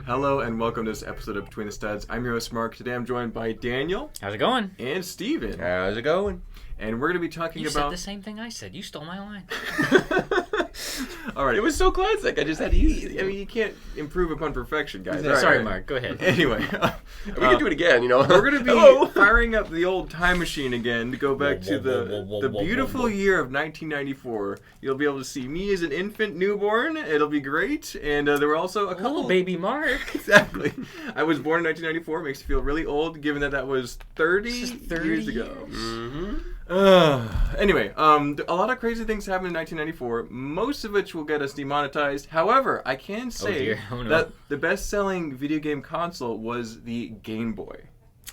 Hello and welcome to this episode of Between the Studs. I'm your host Mark. Today I'm joined by Daniel. How's it going? And Steven. How's it going? And we're going to be talking You about... said the same thing I said. You stole my line. All right. It was so classic. I just had to use it. I mean, you can't improve upon perfection, guys. Sorry, Sorry, Mark. Go ahead. Anyway. We can do it again, you know. We're going to be firing up the old time machine again to go back to the beautiful year of 1994. You'll be able to see me as an infant newborn. It'll be great. And there were also a couple... Hello, baby Mark. Exactly. I was born in 1994. Makes me feel really old, given that was 30 years ago. Mm-hmm. Anyway, a lot of crazy things happened in 1994, most of which will get us demonetized. However, I can say that the best-selling video game console was the Game Boy.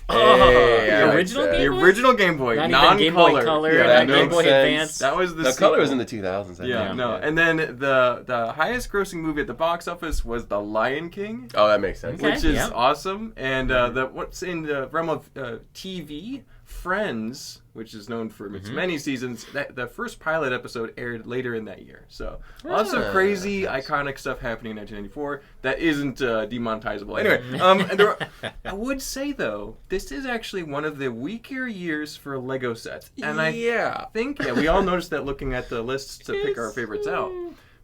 The original Game Boy? The original Game Boy, not non-color. even Game Boy Color, yeah, not Game Boy Advance. That was the color was in the 2000s. I think. No. And then the highest-grossing movie at the box office was The Lion King. Oh, that makes sense. Which is awesome. And what's in the realm of TV, Friends, which is known for its many seasons, the first pilot episode aired later in that year. So lots of crazy, iconic stuff happening in 1994 that isn't demonetizable. Anyway, I would say, though, this is actually one of the weaker years for Lego sets. And I think, we all noticed that looking at the lists to pick our favorites out.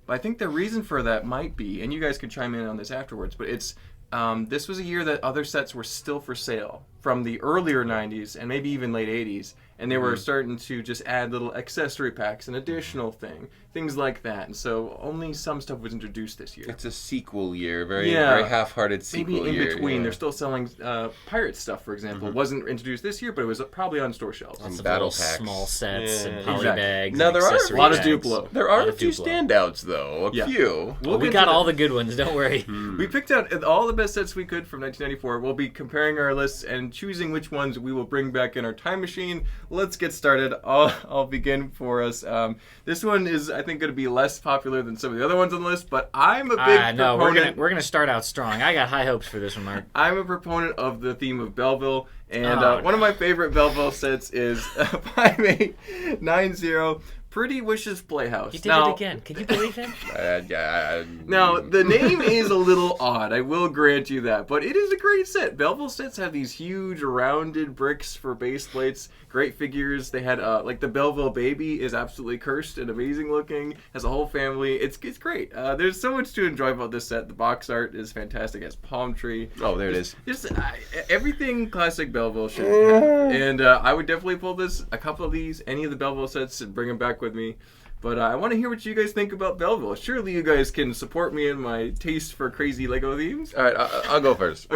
But I think the reason for that might be, and you guys can chime in on this afterwards, but it's this was a year that other sets were still for sale from the earlier 90s and maybe even late 80s. And they were starting to just add little accessory packs and additional things like that. And so only some stuff was introduced this year. It's a sequel year, very half-hearted sequel year. Maybe in between. They're still selling pirate stuff, for example. Wasn't introduced this year, but it was probably on store shelves. Lots of battle little packs. Small sets and poly bags. Now, there are a lot of Duplo. There are a few standouts, though. A few. We got all the good ones, don't worry. We picked out all the best sets we could from 1994. We'll be comparing our lists and choosing which ones we will bring back in our time machine. Let's get started. I'll begin for us. This one is, I think, going to be less popular than some of the other ones on the list, but I'm a big proponent. We're gonna start out strong. I got high hopes for this one, Mark. I'm a proponent of the theme of Belleville, and one of my favorite Belleville sets is 5890. Pretty Wishes Playhouse. You did it again. Can you believe him? Now, the name is a little odd. I will grant you that. But it is a great set. Belleville sets have these huge rounded bricks for base plates. Great figures. They had, like, the Belleville baby is absolutely cursed and amazing looking. Has a whole family. It's great. There's so much to enjoy about this set. The box art is fantastic. It has palm tree. Oh, there it is. Just everything classic Belleville should have. And I would definitely pull a couple of these, any of the Belleville sets, and bring them back with me. But I want to hear what you guys think about Belleville. Surely you guys can support me in my taste for crazy Lego themes. All right, I'll go first.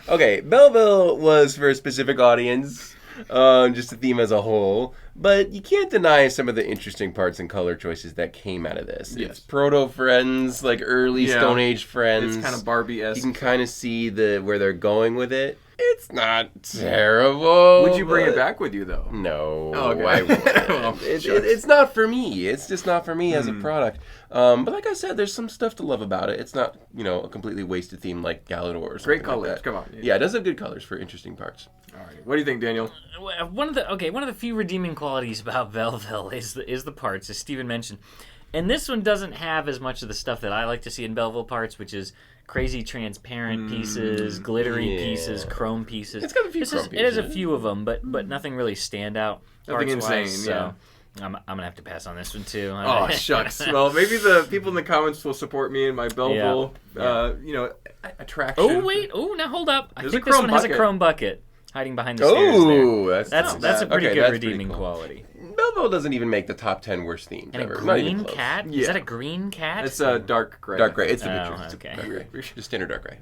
Okay, Belleville was for a specific audience, just the theme as a whole. But you can't deny some of the interesting parts and color choices that came out of this. Yes. It's proto-Friends, like early Stone Age Friends. It's kind of Barbie-esque. You can kind of see where they're going with it. It's not terrible. Would you bring it back with you, though? No. Oh, okay. I wouldn't. It's not for me. It's just not for me as a product. But like I said, there's some stuff to love about it. It's not, a completely wasted theme like Galador or something. Great colors. Like that. Come on. Yeah, it does have good colors for interesting parts. All right. What do you think, Daniel? One of the few redeeming qualities about Belleville is the parts, as Steven mentioned. And this one doesn't have as much of the stuff that I like to see in Belleville parts, which is crazy transparent pieces, glittery pieces, chrome pieces. It's got a few chrome pieces. It has a few of them, but nothing really stand out. Nothing insane, so I'm going to have to pass on this one, too. Oh, shucks. Well, maybe the people in the comments will support me in my Belleville, attraction. Oh, wait. Oh, now hold up. I think this one has a chrome bucket hiding behind the stairs there. That's a pretty good redeeming quality. Belleville doesn't even make the top 10 worst themes and ever. A green cat? Yeah. Is that a green cat? It's a dark gray. Dark gray. It's the picture. Okay. Dark gray. Just standard dark gray.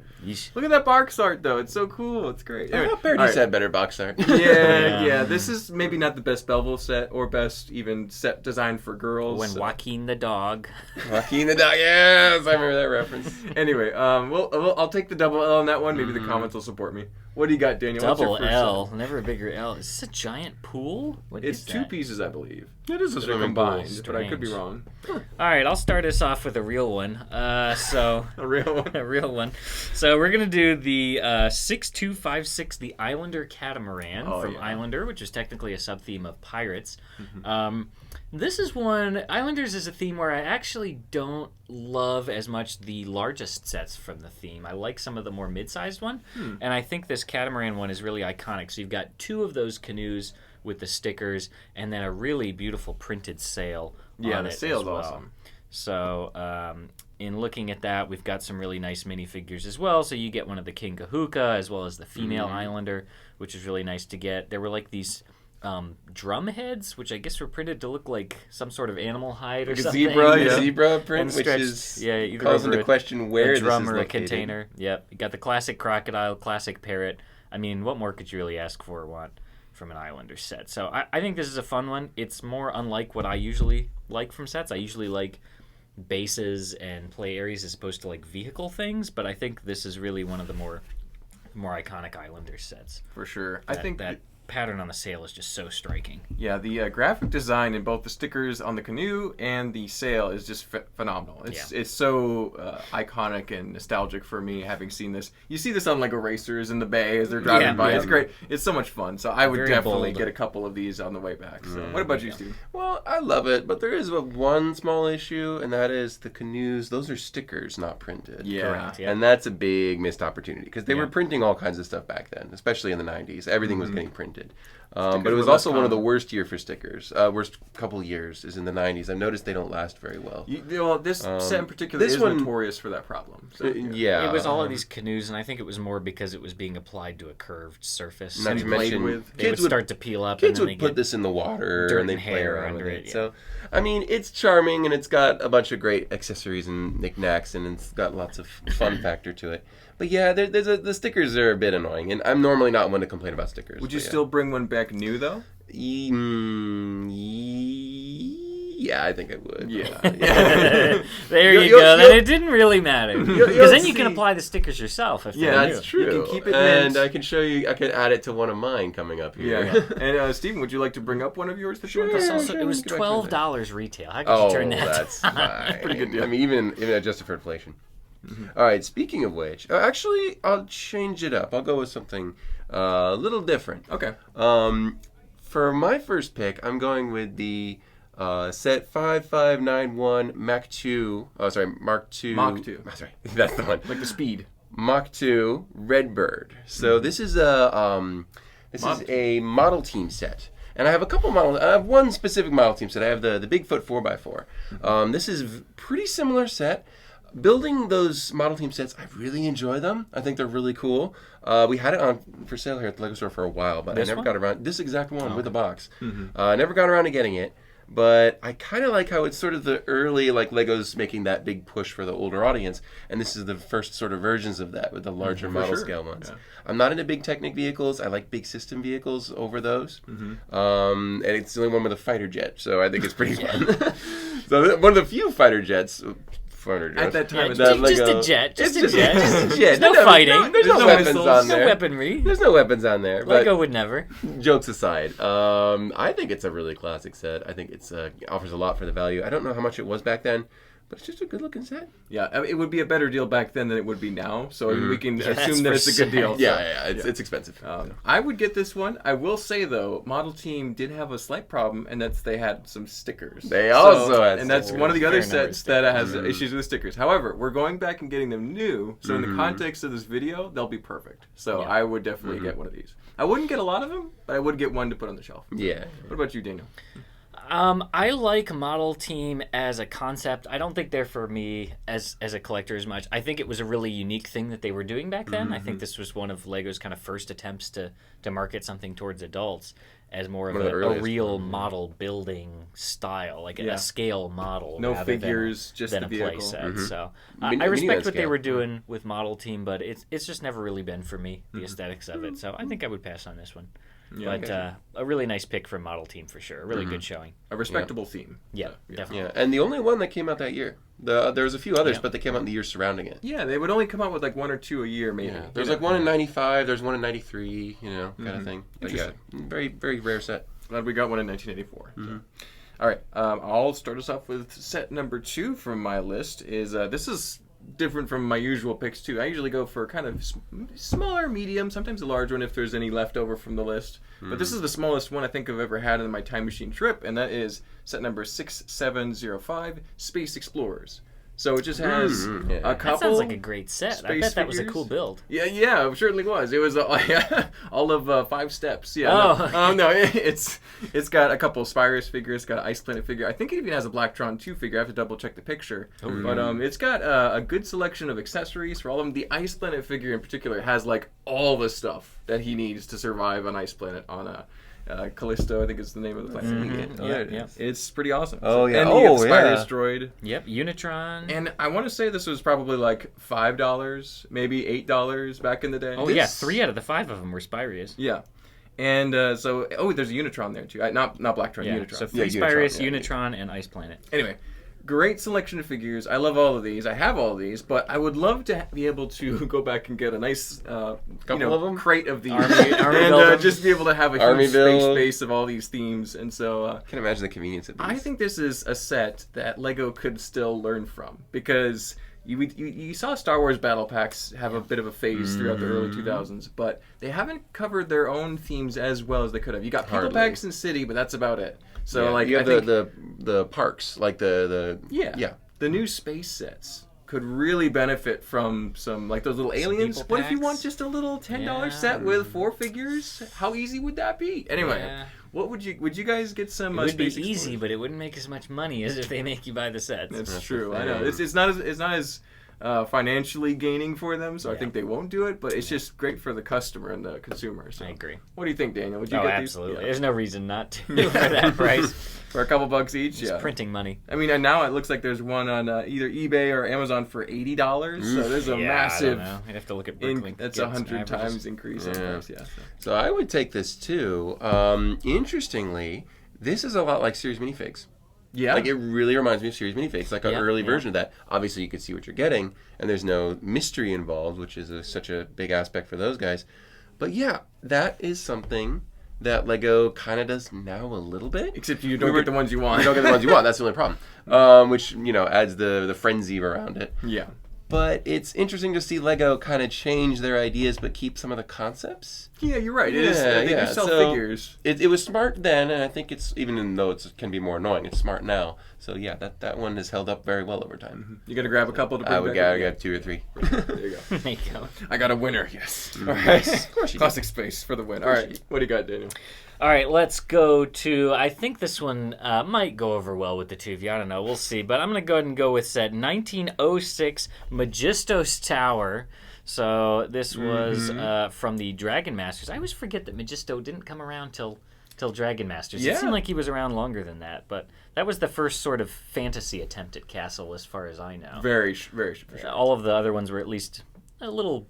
Look at that box art, though. It's so cool. It's great. I thought Parisa had better box art. Yeah. This is maybe not the best Belleville set or best even set designed for girls. When Joaquin the dog. Joaquin the dog. Yes, I remember that reference. Anyway, I'll take the double L on that one. Maybe the comments will support me. What do you got, Daniel? Double L. Never a bigger L. Is this a giant pool? It's two pieces, I believe. It is a That are swimming pool. combined, but I could be wrong. All right, I'll start us off with a real one. So A real one. a real one. So we're gonna do the 6256, the Islander Catamaran from Islander, which is technically a sub theme of Pirates. This is one. Islanders is a theme where I actually don't love as much the largest sets from the theme. I like some of the more mid-sized one, and I think this Catamaran one is really iconic. So you've got two of those canoes with the stickers, and then a really beautiful printed sail. Yeah, on the it sail's as well. awesome. So, in looking at that, we've got some really nice minifigures as well. So you get one of the King Kahuka as well as the female Islander, which is really nice to get. There were like these drum heads, which I guess were printed to look like some sort of animal hide or Like a something. zebra print, And which stretched, is either calls over into question where a drum this is or a located. container. Yep, you got the classic crocodile, classic parrot. I mean, what more could you really ask for or want from an Islander set? So I think this is a fun one. It's more unlike what I usually like from sets. I usually like bases and play areas as opposed to like vehicle things, but I think this is really one of the more iconic Islander sets. For sure. I think that pattern on the sail is just so striking. Yeah, the graphic design in both the stickers on the canoe and the sail is just phenomenal. It's so iconic and nostalgic for me, having seen this. You see this on like erasers in the bay as they're driving by. Yeah. It's great. It's so much fun. So I would Very definitely bold. get a couple of these on the way back. So what about you, Steve? Well, I love it, but there is one small issue, and that is the canoes. Those are stickers, not printed. Yeah. Correct, yeah. And that's a big missed opportunity because they were printing all kinds of stuff back then, especially in the 90s. Everything was getting printed. But it was were also less one of the common. worst year for stickers. Worst couple years is in the 90s. I've noticed they don't last very well. Well, this set in particular this is one- notorious for that problem. So, Yeah. It was all of these canoes, and I think it was more because it was being applied to a curved surface. Not to played mention, with. They would start to peel up, Kids and then would they put this in the water dirt and they and play hair around under with it, it. yeah. So, I mean, it's charming and it's got a bunch of great accessories and knickknacks and it's got lots of fun factor to it. But yeah, the stickers are a bit annoying, and I'm normally not one to complain about stickers. Would you but yeah. still bring one back new though? Yeah, I think I would. Yeah. There You'll- you go. Then you'll- it didn't really matter you'll because then you can see. apply the stickers yourself. If Yeah, they're That's new. true. You can keep it and mint. I can show you. I could add it to one of mine coming up here. Yeah. And Steven, would you like to bring up one of yours? That you want to It's talk also, about? it was Get back to it. $12 retail. How could Oh, you turn that that's down? fine. Pretty good deal. I mean, even adjusted for inflation. All right. Speaking of which, actually, I'll change it up. I'll go with something a little different. Okay. For my first pick, I'm going with the set 5591 Mach 2. Oh, sorry, Mark 2. Mach 2. Oh, sorry, that's the one. Like the speed. Mach 2 Redbird. So this is a model team set. And I have a couple models. I have one specific model team set. I have the Bigfoot 4x4. This is pretty similar set. Building those model team sets, I really enjoy them. I think they're really cool. We had it on for sale here at the Lego store for a while, but This I never one? got around. This exact one with the box. I never got around to getting it. But I kind of like how it's sort of the early, like, Legos making that big push for the older audience. And this is the first sort of versions of that with the larger model sure. scale ones. Yeah. I'm not into big Technic vehicles. I like big system vehicles over those. And it's the only one with a fighter jet, so I think it's pretty fun. So one of the few fighter jets. At that time, Yeah, that just Lego- a jet. Just It's a jet. Just a jet. No fighting. There's no no weapons missiles, on No there. weaponry. There's no weapons on there. But Lego would never. jokes aside, I think it's a really classic set. I think it's offers a lot for the value. I don't know how much it was back then, but it's just a good looking set. Yeah, I mean, it would be a better deal back then than it would be now. So we can That's assume that for it's a good deal. Yeah, So, it's expensive. I would get this one. I will say though, Model Team did have a slight problem, and that's they had some stickers. They also had and that's stickers. one of the other Fair number of sets that has issues with stickers. However, we're going back and getting them new, so in the context of this video, they'll be perfect. So Yeah. I would definitely get one of these. I wouldn't get a lot of them, but I would get one to put on the shelf. Yeah. What about you, Daniel? I like Model Team as a concept. I don't think they're for me as a collector as much. I think it was a really unique thing that they were doing back then. I think this was one of Lego's kind of first attempts to market something towards adults as more of One of the a earliest. real model building style, like Yeah. a scale model. No rather figures, just than the a play vehicle. set. So Mini- I respect mini-land what they scale. were doing with Model Team, but it's just never really been for me, the aesthetics of it. So I think I would pass on this one. Yeah, But a really nice pick from Model Team for sure. A really good showing. a respectable theme. Yeah, So, definitely. Yeah, and the only one that came out that year. There was a few others, Yeah. but they came out in the years surrounding it. Yeah, they would only come out with like one or two a year, maybe. There's like one in '95. There's one in '93. Kind of thing. But yeah, Interesting. very very rare set. glad we got one in 1984. So. All right, I'll start us off with set number 2 from my list. This is different from my usual picks too. I usually go for kind of smaller, medium, sometimes a large one if there's any left over from the list. But this is the smallest one I think I've ever had in my time machine trip, and that is set number 6705, Space Explorers. So it just has a couple. That sounds like a great set. I bet that was a cool build. Yeah, it certainly was. It was all of 5 steps. Yeah. Oh. No, it's got a couple of Spyro figures. It's got an Ice Planet figure. I think it even has a Blacktron 2 figure. I have to double check the picture. But it's got a good selection of accessories for all of them. The Ice Planet figure in particular has like all the stuff that he needs to survive on Ice Planet on a. Callisto, I think is the name of the planet. Yeah. It's pretty awesome. Oh, yeah. And you get Spyro's droid. Yep, Unitron. And I want to say this was probably like $5, maybe $8 back in the day. Oh, yeah, 3 out of the 5 of them were Spyrius. Yeah. And there's a Unitron there too. Not Blacktron, Unitron. So 3 Spyrius, Unitron, and Ice Planet. Anyway, great selection of figures. I love all of these. I have all of these, but I would love to be able to go back and get a nice couple of them? crate of these Army and just be able to have a Army huge space build. base of all these themes. And so I can imagine the convenience of these. I think this is a set that LEGO could still learn from, because you saw Star Wars battle packs have a bit of a phase throughout the early 2000s, but they haven't covered their own themes as well as they could have. You got people packs in City, but that's about it. So you have the parks, like the new space sets could really benefit from some like those little aliens. people What if you packs? want just a little $10 set with 4 figures? How easy would that be? Anyway, what would you guys get some? It would be Space easy, Explorers? but it wouldn't make as much money as if they make you buy the sets. That's true. I know it's not as financially gaining for them, so I think they won't do it. But it's just great for the customer and the consumer. So. I agree. What do you think, Daniel? Would you Oh, get absolutely. these? There's no reason not to for that price. For a couple bucks each, It's printing money. I mean, and now it looks like there's one on either eBay or Amazon for $80. So there's a massive. I don't know. I'd have to look at Bricklink. That's 100 times increase in price. Yeah. So I would take this too. Interestingly, this is a lot like series minifigs. Yeah. Like, it really reminds me of series minifigs, like an early version of that. Obviously, you can see what you're getting, and there's no mystery involved, which is such a big aspect for those guys. But yeah, that is something that LEGO kind of does now a little bit. Except you don't get the ones you want. You don't get the ones you want. That's the only problem. Which, adds the frenzy around it. Yeah. But it's interesting to see LEGO kind of change their ideas but keep some of the concepts. Yeah, you're right. It is. They do sell figures. It was smart then, and I think it's, even though it can be more annoying, it's smart now. So yeah, that one has held up very well over time. You got to grab a couple to bring I would back. got 2 or 3. There you go. There you go. I got a winner, yes. All right. Yes, of course you Classic space for the win. All right. What do you got, Daniel? All right, let's go to, I think this one might go over well with the two of you. I don't know. We'll see. But I'm going to go ahead and go with set 1906 Magisto Tower. So this was from the Dragon Masters. I always forget that Magisto didn't come around till Dragon Masters. Yeah. It seemed like he was around longer than that. But that was the first sort of fantasy attempt at Castle, as far as I know. Very for sure. All of the other ones were at least a little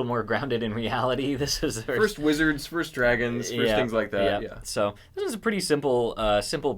more grounded in reality. This was the First wizards, first dragons, first things like that. Yeah. So this is a pretty simple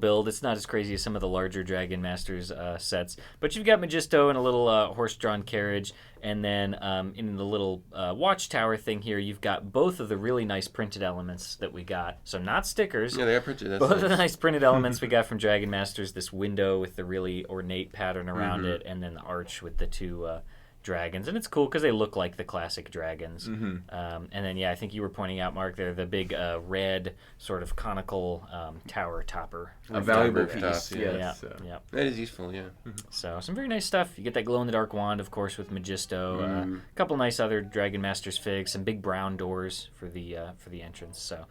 build. It's not as crazy as some of the larger Dragon Masters sets. But you've got Magisto and a little horse-drawn carriage. And then in the little watchtower thing here, you've got both of the really nice printed elements that we got. So not stickers. Yeah, they are printed. That's Both nice. of the nice printed elements we got from Dragon Masters. This window with the really ornate pattern around it. And then the arch with the two dragons. And it's cool because they look like the classic dragons. And then, I think you were pointing out, Mark, they're the big red sort of conical tower topper. A valuable Top, piece. yeah. Yeah. That is useful, yeah. So some very nice stuff. You get that glow-in-the-dark wand, of course, with Magisto. A couple nice other Dragon Masters figs. Some big brown doors for the entrance. So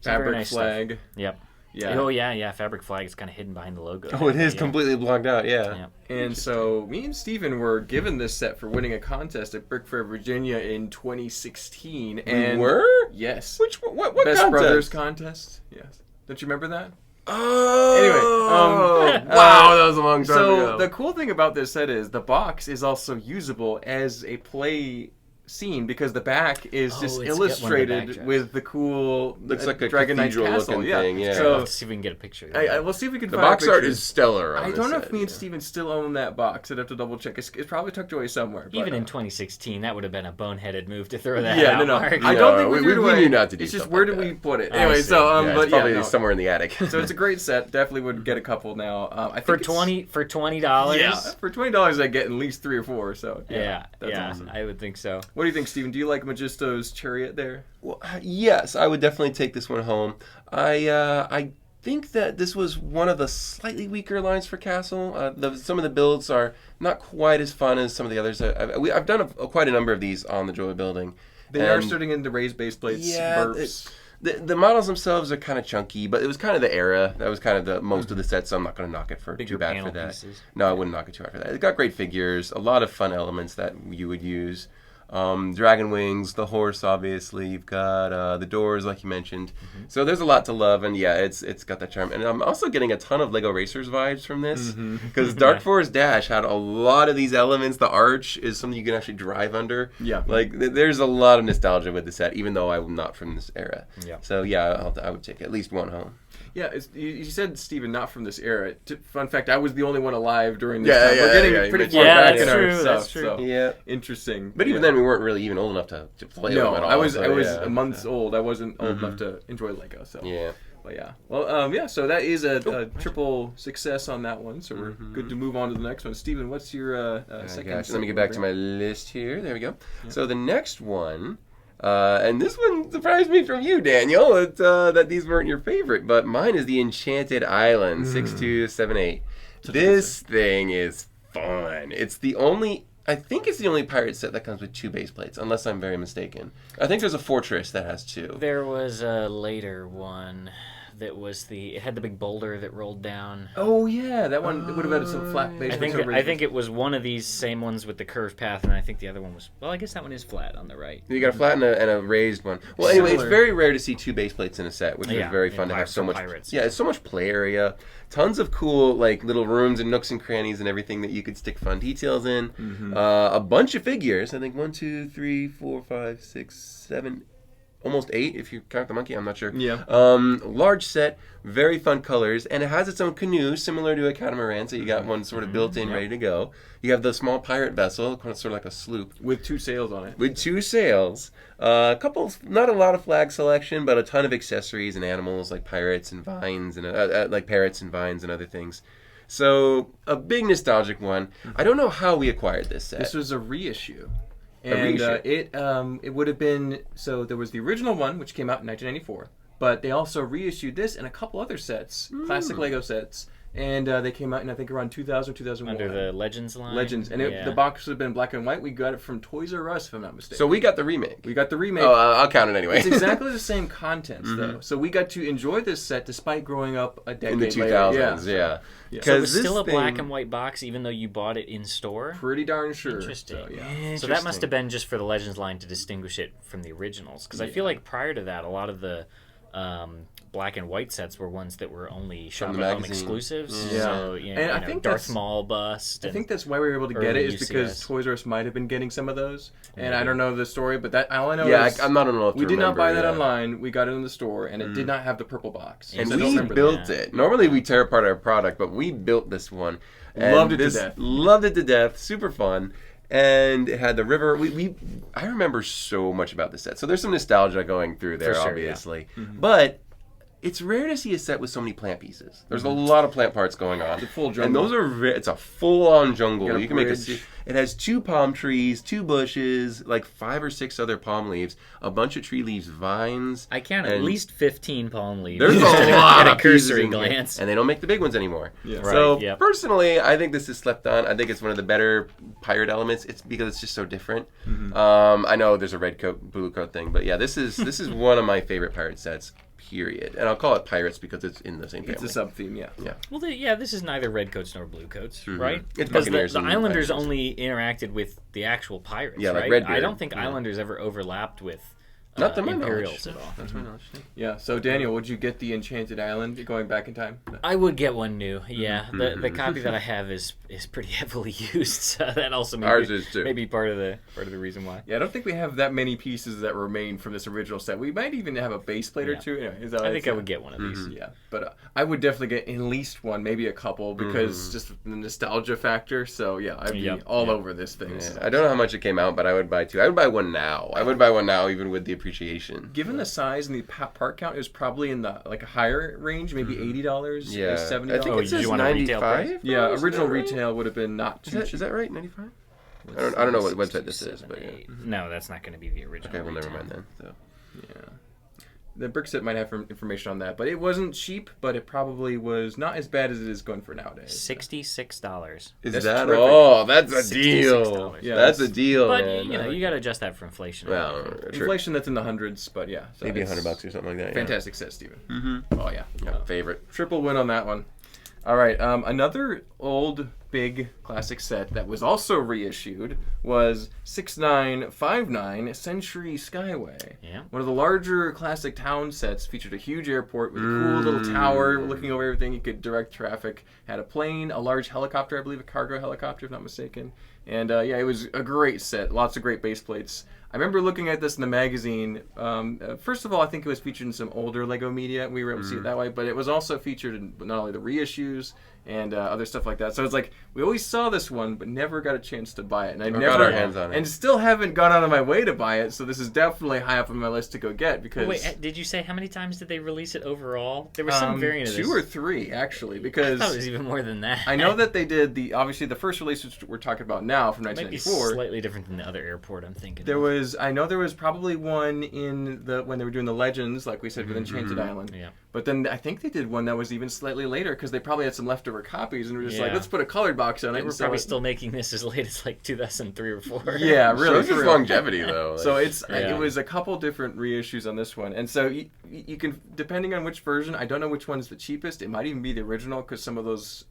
some very Fabric nice flag. stuff. Yep. Yeah. Oh yeah. Fabric flag is kind of hidden behind the logo. Oh, it is Yeah. completely blocked out, yeah. And so me and Steven were given this set for winning a contest at Brick Fair, Virginia in 2016. And We were? Yes. What Best contest? Brothers contest. Yes. Don't you remember that? Oh! Anyway, wow, that was a long time So ago. the cool thing about this set is the box is also usable as a play scene because the back is just it's got one of the illustrated backdrops. with the cool Looks like a Dragon Knight's cathedral-looking castle. thing, yeah. So Let's see if we can get a picture. we'll see if we can The find box a art picture. is stellar. On I this don't know if set, me and yeah. Steven still own that box. I'd have to double check. It's probably tucked away somewhere. But, Even in 2016, that would have been a boneheaded move to throw that yeah, out, no. Mark. I don't think we we threw it away. knew not to do It's just stuff where like did that. we put it? I Anyway, see. so Yeah, but it's probably yeah, no. somewhere in the attic. So it's a great set. Definitely would get a couple now. I think For it's- $20. Yeah, for $20 I get at least 3 or 4. So Yeah, that's awesome. I would think so. What do you think, Steven? Do you like Magisto's chariot there? Well, yes, I would definitely take this one home. I think that this was one of the slightly weaker lines for Castle. Some of the builds are not quite as fun as some of the others. I've done quite a number of these on the Joy building. They are And- starting into raised base plates, Yeah, burps. The models themselves are kind of chunky, but it was kind of the era. That was kind of the most of the set, so I'm not going to knock it for Bigger too bad panel for that. pieces. No, I wouldn't knock it too hard for that. It got great figures, a lot of fun elements that you would use. Dragon wings, the horse, obviously. You've got the doors, like you mentioned. So there's a lot to love, and yeah, it's got that charm. And I'm also getting a ton of Lego Racers vibes from this, because Dark Forest Dash had a lot of these elements. The arch is something you can actually drive under. Yeah. Like there's a lot of nostalgia with the set, even though I'm not from this era. Yeah. So yeah, I would take at least one home. Yeah, you said, Steven, not from this era. Fun fact, I was the only one alive during this Yeah, time. yeah, We're getting yeah, pretty you far mentioned back that. in our Yeah, stuff. that's true. So. Yeah. Interesting. But even then, we weren't really even old enough to play No, them at all. I was so, yeah. months old. I wasn't old enough to enjoy Lego. So Yeah. But yeah. Well, yeah. So that is a triple success on that one. So we're good to move on to the next one. Steven, what's your second? Gotcha. Let me get back to my list here. There we go. So the next one, and this one surprised me from you, Daniel, that these weren't your favorite, but mine is the Enchanted Island 6278. This thing is fun. I think it's the only pirate set that comes with 2 base plates, unless I'm very mistaken. I think there's a Fortress that has 2. There was a later one that was it had the big boulder that rolled down. Oh yeah, that one would have had some flat base. I think it was one of these same ones with the curved path, and I think the other one was. Well, I guess that one is flat on the right. You got a flat and a raised one. Well, anyway, it's Similar. very rare to see 2 base plates in a set, which is Yeah, very in fun to have so for much. pirates. Yeah, it's so much play area, tons of cool like little rooms and nooks and crannies and everything that you could stick fun details in. A bunch of figures. I think 1, 2, 3, 4, 5, 6, 7. Almost 8 if you count the monkey. I'm not sure. Yeah. Large set, very fun colors, and it has its own canoe, similar to a catamaran. So you got one sort of built in, ready to go. You have the small pirate vessel, kind of sort of like a sloop, with 2 sails on it. with 2 sails. Not a lot of flag selection, but a ton of accessories and animals like pirates and vines and like parrots and vines and other things. So a big nostalgic one. I don't know how we acquired this set. This was a reissue. A And reissue. it would have been, so there was the original one, which came out in 1994, but they also reissued this and a couple other sets, classic Lego sets, and they came out in, I think, around 2000 or 2001. Under the Legends line. Legends. And the box would have been black and white. We got it from Toys R Us, if I'm not mistaken. So we got the remake. We got the remake. Oh, I'll count it anyway. It's exactly the same contents, though. So we got to enjoy this set despite growing up a decade in the later. 2000s, yeah. So it was this still a thing- black and white box, even though you bought it in store. Pretty darn sure. Interesting. So, yeah. So that must have been just for the Legends line to distinguish it from the originals. Because I feel like prior to that, a lot of the black and white sets were ones that were only shop the at home magazine. exclusives. Yeah. So, And I think Darth that's- Maul bust. I think that's why we were able to get it, early is because UCS. Toys R Us might have been getting some of those. And I don't know the story, but that all I know Yeah, is I'm not enough to we did not remember, buy that yeah. online. We got it in the store, and it did not have the purple box. And So I don't we remember built that. it. Normally we tear apart our product, but we built this one. And Loved it to death. Loved it to death. Super fun. And it had the river. I remember so much about this set. So there's some nostalgia going through there, For sure, obviously. But it's rare to see a set with so many plant pieces. There's a lot of plant parts going on. It's a full And jungle. those are it's a full-on jungle. Got a You can make bridge. it has 2 palm trees, 2 bushes, like 5 or 6 other palm leaves, a bunch of tree leaves, vines. I count at and least 15 palm leaves. There's a at lot a of pieces cursory in here. glance. And they don't make the big ones anymore. Yeah. So Right, yep. personally, I think this is slept on. I think it's one of the better pirate elements. It's because it's just so different. Mm-hmm. I know there's a red coat, blue coat thing, but yeah, this is one of my favorite pirate sets. Period. And I'll call it pirates because it's in the same family. It's a sub theme, yeah. Yeah. Well, this is neither red coats nor blue coats, right? It's Because Buccaneers the and Islanders Pirates. only interacted with the actual pirates, Yeah, like right? Redbeard. I don't think Yeah. Islanders ever overlapped with Not to my Imperials knowledge. at all. That's my knowledge. Yeah. So Daniel, would you get the Enchanted Island going back in time? I would get one new. Yeah, the copy that I have is pretty heavily used. So that also Ours is too. maybe part of the reason why. Yeah, I don't think we have that many pieces that remain from this original set. We might even have a base plate or Yeah. two. Anyway, I think I would get one of these. Yeah, but I would definitely get at least one, maybe a couple, because just the nostalgia factor. So yeah, I'd be all over this thing. Yeah. So. I don't know how much it came out, but I would buy 2. I would buy one now. I would buy one now, even with the appreciation. Given the size and the part count, it was probably in the like a higher range, maybe $80, Yeah, $70. I think it did says you want a retail 95. Yeah, Is original that right? retail would have been not too cheap. Is that right? 95. I don't know what website this is, but yeah. No, that's not going to be the original. Okay, well, never retail. mind then. So. Yeah. The brick set might have information on that, but it wasn't cheap, but it probably was not as bad as it is going for nowadays. $66. Is That's that? terrific. Oh, that's a deal. $66. Yeah, That's a deal, But man. you know, you got to adjust that for inflation. Well, true. Inflation that's in the hundreds, but yeah. So Maybe it's $100 or something like that. Fantastic set, Steven. Mm-hmm. Oh, yeah. Favorite. Triple win on that one. All right. Another old, big classic set that was also reissued was 6959 Century Skyway. Yeah. One of the larger classic town sets, featured a huge airport with a cool little tower looking over everything. You could direct traffic. Had a plane, a large helicopter, I believe, a cargo helicopter, if not mistaken. And yeah, it was a great set. Lots of great base plates. I remember looking at this in the magazine. First of all, I think it was featured in some older Lego media. We were able to see it that way, but it was also featured in not only the reissues and other stuff like that. So it's like we always saw this one, but never got a chance to buy it, and I never got our hands on it, and still haven't gone out of my way to buy it. So this is definitely high up on my list to go get because. Wait, did you say how many times did they release it overall? There was some variant of this. 2 or 3 actually, because I thought it was even more than that. I know that they did obviously the first release which we're talking about now from It might be 1994. slightly different than the other airport I'm thinking. I know there was probably one in when they were doing the Legends, like we said, with Enchanted Island. Yeah. But then I think they did one that was even slightly later because they probably had some leftover copies and were just like, Yeah. let's put a colored box on it. They were and sell probably it. still making this as late as like 2003 or 4. Yeah, really. Shows for its real. longevity, though. So it Yeah. was a couple different reissues on this one, and so you can, depending on which version, I don't know which one's the cheapest. It might even be the original because some of those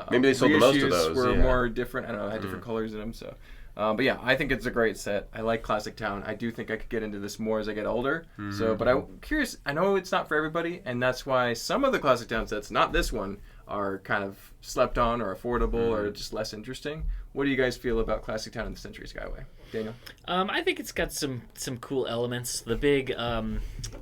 Maybe they sold the most of reissues those, were yeah. more different. I don't know, had different colors in them. So, but yeah, I think it's a great set. I like Classic Town. I do think I could get into this more as I get older. So, but I'm curious. I know it's not for everybody, and that's why some of the Classic Town sets, not this one, are kind of slept on or affordable or just less interesting. What do you guys feel about Classic Town and the Century Skyway? Daniel? I think it's got some cool elements. The big,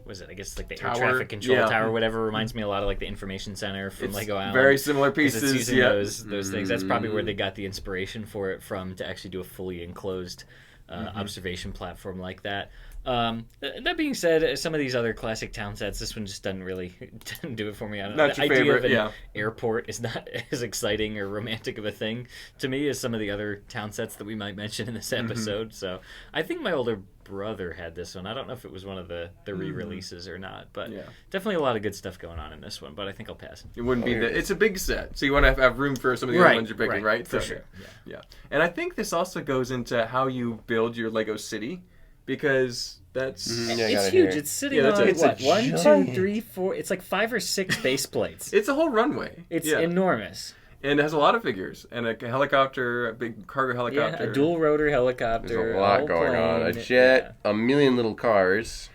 was it? I guess like the air Tower, traffic control yeah. tower, whatever, reminds me a lot of like the information center from It's Lego Island. very similar 'Cause pieces. It's using Yeah. those things. That's probably where they got the inspiration for it from, to actually do a fully enclosed observation platform like that. That being said, some of these other classic town sets, this one just doesn't do it for me. I don't know. Not The your idea favorite, of an yeah. airport is not as exciting or romantic of a thing to me as some of the other town sets that we might mention in this episode. So I think my older brother had this one. I don't know if it was one of the re-releases or not, but Yeah. definitely a lot of good stuff going on in this one. But I think I'll pass. It wouldn't be it's a big set, so you want to have room for some of the other Right, ones you're picking, right? for So, sure. Yeah. And I think this also goes into how you build your Lego city, because that's Yeah, I It's gotta huge. hear. It's sitting Yeah, that's on a- it's a what? 1, 2, giant- 3, 4. It's like 5 or 6 base plates. it's a whole runway. It's yeah. enormous. And it has a lot of figures and a helicopter, a big cargo Yeah, helicopter. a dual rotor helicopter. There's a lot whole going on. A plane. jet, a million little cars,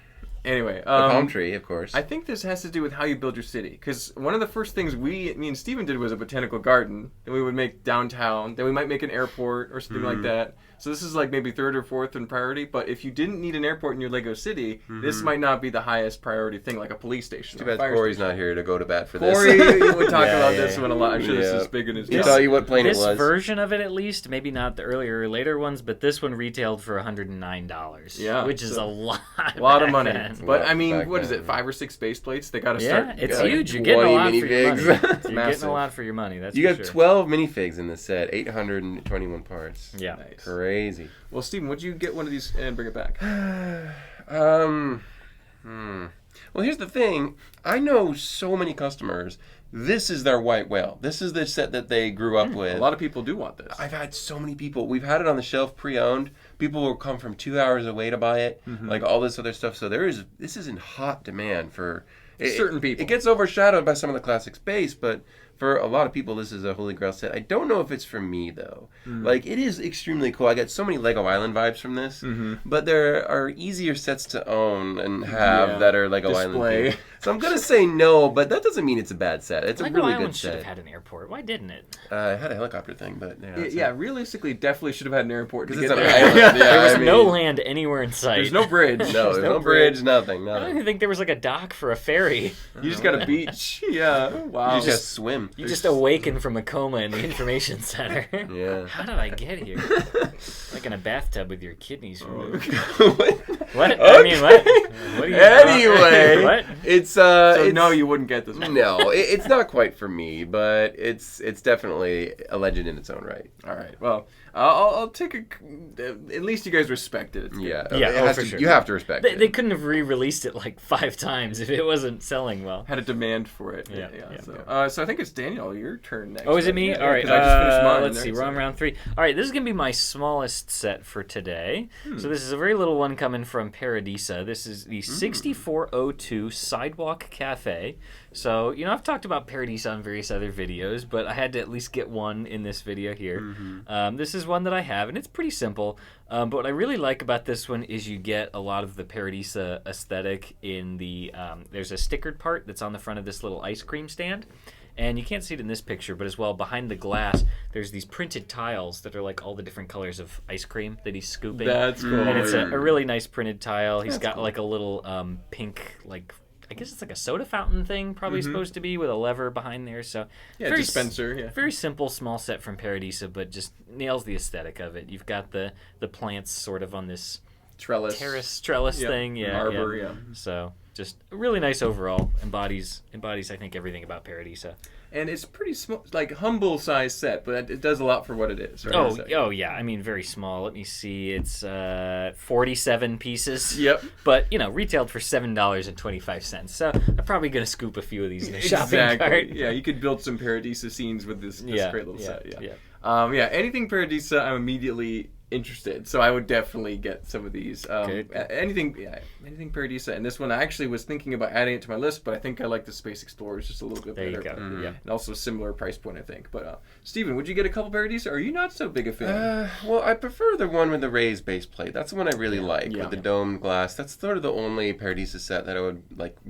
Anyway, a palm tree, of course. I think this has to do with how you build your city. Because one of the first things me and Steven did was a botanical garden. Then we would make downtown. Then we might make an airport or something like that. So this is like maybe 3rd or 4th in priority. But if you didn't need an airport in your Lego city, this might not be the highest priority thing, like a police station. Too or a bad fire Corey's station. not here to go to bat for Corey this. would talk Yeah, about yeah, this one a lot. I'm sure this yeah. is big in his He'll job. tell you what plane This it was. version of it, at least, maybe not the earlier or later ones, but this one retailed for $109. Yeah, which is so a lot. A lot of back money. then. But Yeah, I mean, back what is then, it? 5 or 6 base plates? They got to Yeah, start. it's yeah. huge. You're getting a 20 lot for your money. minifigs. You're massive. getting a lot for your money. That's You for got sure. 12 minifigs in this set, 821 parts. Yeah. Nice. Crazy. Well, Steven, would you get one of these and bring it back? Well, here's the thing. I know so many customers. This is their white whale. This is the set that they grew up with. A lot of people do want this. I've had so many people. We've had it on the shelf pre-owned. People will come from 2 hours away to buy it. Like all this other stuff. So this is in hot demand for Certain people. It gets overshadowed by some of the classic space, but for a lot of people, this is a Holy Grail set. I don't know if it's for me, though. Like, it is extremely cool. I get so many Lego Island vibes from this, but there are easier sets to own and have that are Lego Island themed. So I'm going to say no, but that doesn't mean it's a bad set. It's Lego a really Island good set. should have had an airport. Why didn't it? It had a helicopter thing, but... Realistically, definitely should have had an airport to Because get it's there. an island. There was no land anywhere in sight. There's no bridge. No, there's no bridge, nothing. I don't even think there was like a dock for a ferry. You just got a beach. Yeah. Wow. You just gotta swim. You just awaken from a coma in the information center. Yeah. How did I get here? Like in a bathtub with your kidneys removed. What? What? I mean, what? What are you Anyway, what? it's So no, you wouldn't get this one. No, it's not quite for me, but it's definitely a legend in its own right. All right. Well, I'll take a. At least you guys respect it. It's good. Yeah. Yeah, It oh, has for to- sure. You have to respect They it. couldn't have re-released it like 5 times if it wasn't selling well. Had a demand for it. Yeah, So I think it's Daniel. Your turn next. Oh, is it right? me? Yeah, All right. 'cause I just finished mine. Let's there, see. so- We're on round 3. All right. This is going to be my smallest set for today. So this is a very little one coming from Paradisa. This is the 6402 Sidewalk Cafe. So, I've talked about Paradisa on various other videos, but I had to at least get one in this video here. This is one that I have, and it's pretty simple. But what I really like about this one is you get a lot of the Paradisa aesthetic in the... there's a stickered part that's on the front of this little ice cream stand. And you can't see it in this picture, but as well, behind the glass, there's these printed tiles that are like all the different colors of ice cream that he's scooping. That's cool. And it's a really nice printed tile. He's got like a little pink, like, I guess it's like a soda fountain thing, probably supposed to be, with a lever behind there. So very dispenser. Yeah. very simple, small set from Paradisa, but just nails the aesthetic of it. You've got the plants sort of on this Trellis. terrace trellis thing, Arbor, yeah. So just really nice overall. Embodies I think everything about Paradisa. And it's pretty small, like humble size set, but it does a lot for what it is. Right? Oh yeah. I mean, very small. Let me see. It's 47 pieces. Yep. But retailed for $7.25. So I'm probably gonna scoop a few of these in a shopping cart. Yeah, you could build some Paradisa scenes with this great little set. Yeah. Anything Paradisa, I'm immediately interested. So I would definitely get some of these. Anything Paradisa. And this one, I actually was thinking about adding it to my list, but I think I like the Space Explorers just a little bit There better. you go. But, Yeah. And also a similar price point, I think. But Steven, would you get a couple Paradisa? Or are you not so big a fan? Well, I prefer the one with the raised base plate. That's the one I really like, Yeah. with the domed glass. That's sort of the only Paradisa set that I would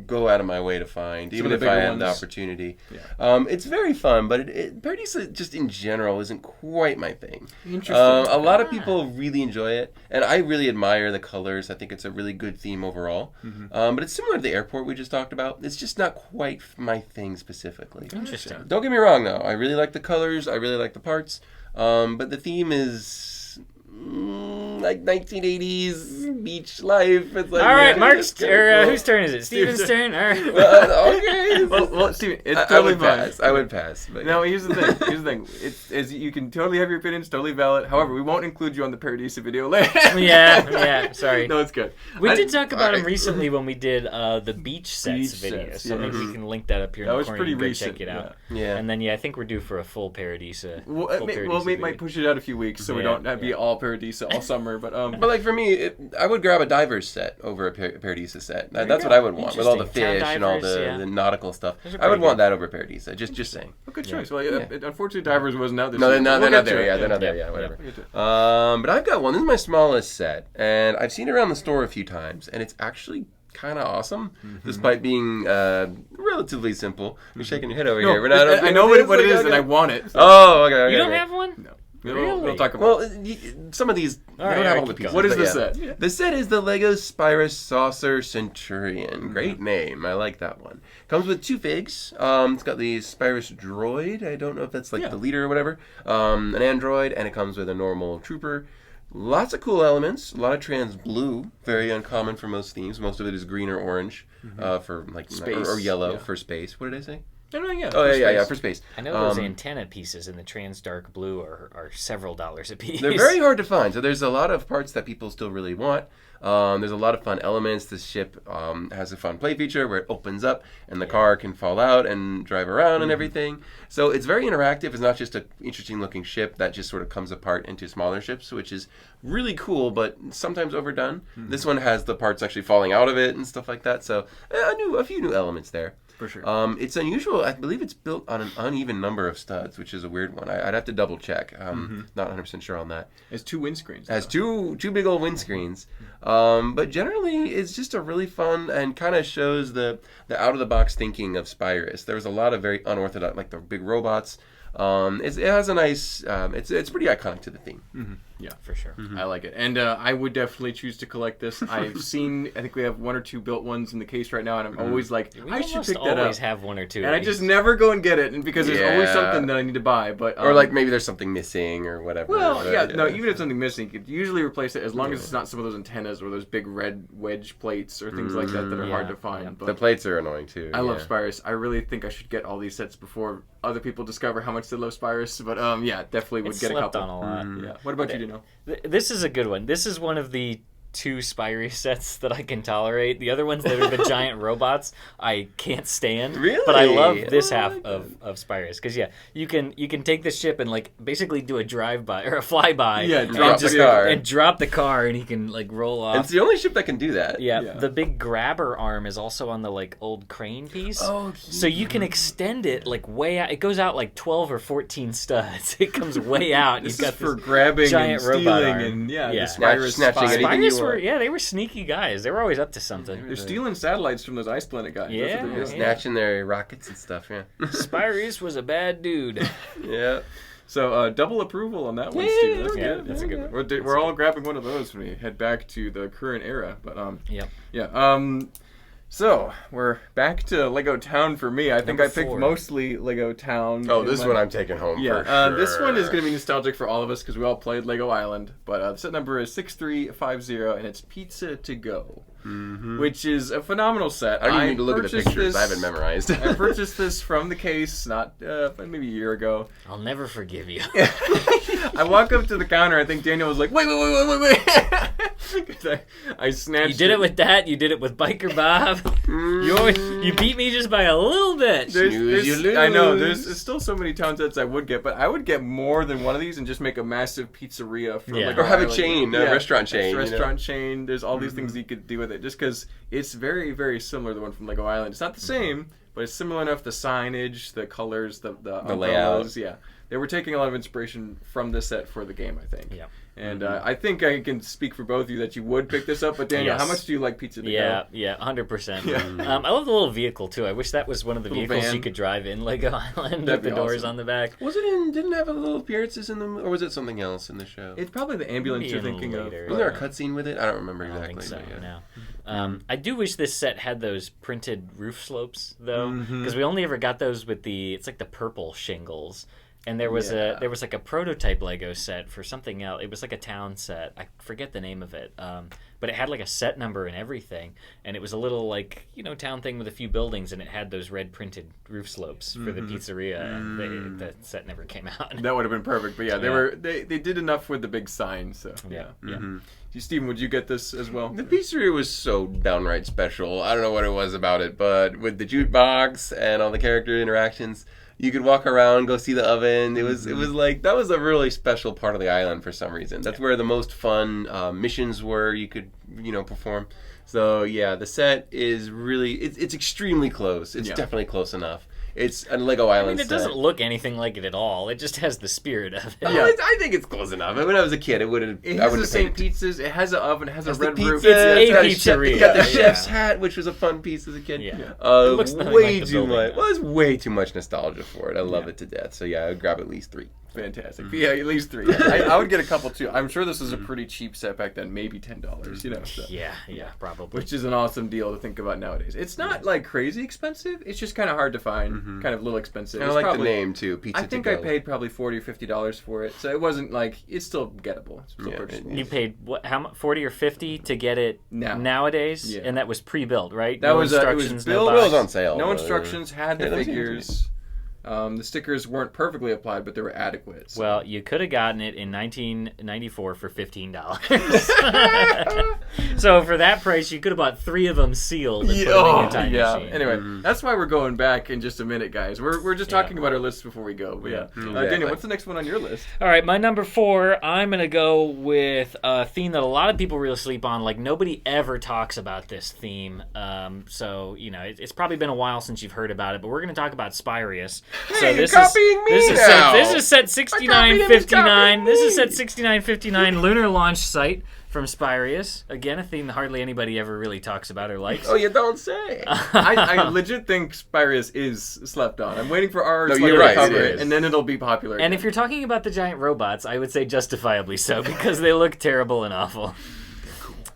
go out of my way to find, even of the if I bigger had the ones. opportunity. Yeah. It's very fun, but Paradisa just in general isn't quite my thing. Interesting. A lot of people really enjoy it, and I really admire the colors. I think it's a really good theme overall. But it's similar to the airport we just talked about. It's just not quite my thing specifically. Interesting. Don't get me wrong, though. I really like the colors. I really like the parts. But the theme is like 1980s beach life. It's like, All right, yeah, Mark's it's kinda cool. whose turn is it? Steven's turn. All right. Okay. well, Steven, it's I totally would fine. pass. I would pass. But No, here's the thing. It's you can totally have your opinions, totally valid. However, we won't include you on the Paradisa video later. Yeah. Sorry. No, it's good. We did talk about him alright. recently when we did the beach sets Beach video, sets, so yeah. maybe we can link that up here. That in the was corner. pretty You can go recent. Check it out. Yeah. And then I think we're due for a full Paradisa. Well, full we Paradisa might push it out a few weeks so we Yeah, don't be all Paradisa all summer. But But like for me, I would grab a diver's set over a Paradisa set. you That's go. what I would want, with all the Interesting. Town fish and all divers, yeah. the nautical stuff. Those are I would pretty want good. that over Paradisa. Just saying. good choice. Well, unfortunately, Divers wasn't out this No, year. they're not. We'll They're not get to there. it. Yeah, they're not there. Yeah. Yeah, whatever. We'll get to it. But I've got one. This is my smallest set, and I've seen it around the store a few times, and it's actually kind of awesome, despite being relatively simple. You're shaking your head over here. We're not. I know okay with what it this? is, and I Okay. want it. So Oh, okay. You don't okay. have one? no. Really? We'll talk about it. Well, some of these All don't right, have all keep the pieces. going. What is but the yeah. set? Yeah. The set is the Lego Spyro Saucer Centurion. Great name. I like that one. Comes with 2 figs. It's got the Spyro's droid. I don't know if that's like the leader or whatever. An android, and it comes with a normal trooper. Lots of cool elements. A lot of trans blue. Very uncommon for most themes. Most of it is green or orange for like Space, or yellow yeah. for space. What did I say? No, yeah. Oh, for yeah, space. for space. I know those antenna pieces in the trans dark blue are several dollars a piece. They're very hard to find. So there's a lot of parts that people still really want. There's a lot of fun elements. This ship has a fun play feature where it opens up and the car can fall out and drive around and everything. So it's very interactive. It's not just an interesting looking ship that just sort of comes apart into smaller ships, which is really cool, but sometimes overdone. This one has the parts actually falling out of it and stuff like that. So a few new elements there. For sure. It's unusual. I believe it's built on an uneven number of studs, which is a weird one. I'd have to double check. Not 100% sure on that. It has 2 windscreens. It has two big old windscreens. But generally, it's just a really fun and kind of shows the out-of-the-box thinking of Spyro. There was a lot of very unorthodox, like the big robots. It has a nice. It's pretty iconic to the theme. Mm-hmm. Yeah, for sure. I like it, and I would definitely choose to collect this. I've seen. I think we have 1 or 2 built ones in the case right now, and I'm always like, I should pick that up. Always have 1 or 2, and I just never go and get it, and because there's always something that I need to buy. But or like maybe there's something missing or whatever. Well, yeah, no. Even if something missing, you could usually replace it as long as it's not some of those antennas or those big red wedge plates or things like that are hard to find. Yeah. But the plates are annoying too. I love Spyro. I really think I should get all these sets before other people discover how much they love Spyro. But yeah, definitely would get a couple. On a lot. Yeah. What about you, Dino? This is a good one. This is one of the 2 Spyro sets that I can tolerate. The other ones that are the giant robots, I can't stand. Really? But I love this half of Spyro's because you can take this ship and like basically do a drive-by or a flyby. Yeah, drop the car and drop the car, and he can like roll off. It's the only ship that can do that. Yeah, the big grabber arm is also on the like old crane piece. So you can extend it like way out. It goes out like 12 or 14 studs. It comes way out. This You've got is for grabbing giant and stealing robot arm. and Yeah. Snatching anything you want. They were sneaky guys. They were always up to something. They're stealing satellites from those Ice Planet guys. Yeah, That's what they're doing. Snatching their rockets and stuff. Yeah. Spyro was a bad dude. Yeah. So double approval on that one, Steve. That's yeah, good. that's a good one. We're all grabbing one of those when we head back to the current era. But Yep. yeah. So we're back to Lego Town for me. I think Number I picked 4. mostly Lego Town. Oh, this is what I'm taking home. Yeah, for sure. this one is going to be nostalgic for all of us because we all played Lego Island. But the set number is 6350, and it's Pizza to Go, which is a phenomenal set. I don't even need to look at the purchased pictures. this- I have it memorized. I purchased this from the case, not maybe a year ago. I'll never forgive you. I walk up to the counter. I think Daniel was like, "Wait!" 'Cause I snatched. You did it with that. You did it with Biker Bob. You beat me just by a little bit. Snooze, you lose. I know. There's still so many town sets I would get, but I would get more than one of these and just make a massive pizzeria for Yeah. Lego Or have a Island. chain, a restaurant chain. Restaurant chain. There's all these things you could do with it, just because it's very, very similar to the one from Lego Island. It's not the same, but it's similar enough. The signage, the colors, the layout. Yeah, they were taking a lot of inspiration from this set for the game, I think. Yeah. And I think I can speak for both of you that you would pick this up. But Daniel, Yes. how much do you like Pizza to Go? Yeah, 100%. Yeah. I love the little vehicle too. I wish that was one of the Little vehicles van. you could drive in Lego Island That'd with the be doors awesome. on the back. Was it in? Didn't it have a little appearances in them, or was it something else in the show? It's probably the ambulance Maybe you're in thinking of. later. Wasn't there a cutscene with it? I don't remember I don't exactly. think so. but yeah. No. I do wish this set had those printed roof slopes though, Mm-hmm. because we only ever got those with it's like the purple shingles. And there was Yeah. like a prototype Lego set for something else. It was like a town set. I forget the name of it. But it had like a set number and everything. And it was a little like, town thing with a few buildings, and it had those red printed roof slopes for the pizzeria, and the set never came out. That would have been perfect. But yeah, they did enough with the big sign. So Yeah. Steven, would you get this as well? The pizzeria was so downright special. I don't know what it was about it, but with the jukebox and all the character interactions, you could walk around, go see the oven. It was like that was a really special part of the island for some reason. That's where the most fun missions were. You could perform. So yeah, the set is really it's extremely close. It's definitely close enough. It's a Lego Island it doesn't look anything like it at all. It just has the spirit of it. Yeah. I think it's close enough. When I was a kid, it wouldn't. It I has the wouldn't same have paid pizzas. It has an oven. It has a It's the red pizza. roof. It's a got pizzeria. It got the Yeah. chef's hat, which was a fun piece as a kid. Yeah. It looks nothing way like the too building, much. though. Well, it's way too much nostalgia for it. I love it to death. So yeah, I would grab at least 3. Fantastic. Yeah, at least 3. I would get a couple too. I'm sure this was a pretty cheap set back then, maybe $10. So. Yeah, probably. Which is an awesome deal to think about nowadays. It's not like crazy expensive. It's just kind of hard to find. Kind of a little expensive. I It's like probably, the name too. Pizza I think to I go. paid probably $40 or $50 for it, so it wasn't like it's still gettable. It's still Yeah, purchasable. You paid what? How much? 40 or 50 to get it nowadays, Yeah. and that was pre-built, right? That no was it was instructions, no built. box. It was on sale. No but, instructions. Had the yeah, those figures. The stickers weren't perfectly applied, but they were adequate. So. Well, you could have gotten it in 1994 for $15. So for that price, you could have bought 3 of them sealed and put them in your time machine. Anyway, that's why we're going back in just a minute, guys. We're just talking about our list before we go. But Daniel, what's the next one on your list? All right, my number 4, I'm going to go with a theme that a lot of people really sleep on. Like, nobody ever talks about this theme. So, it's probably been a while since you've heard about it, but we're going to talk about Spyrius. Hey, so you're copying me now. This is set 6959. This is set 6959 lunar launch site from Spyrius. Again, a theme that hardly anybody ever really talks about or likes. Oh, you don't say. I legit think Spyrius is slept on. I'm waiting for ours to cover it, and then it'll be popular again. And if you're talking about the giant robots, I would say justifiably so, because they look terrible and awful.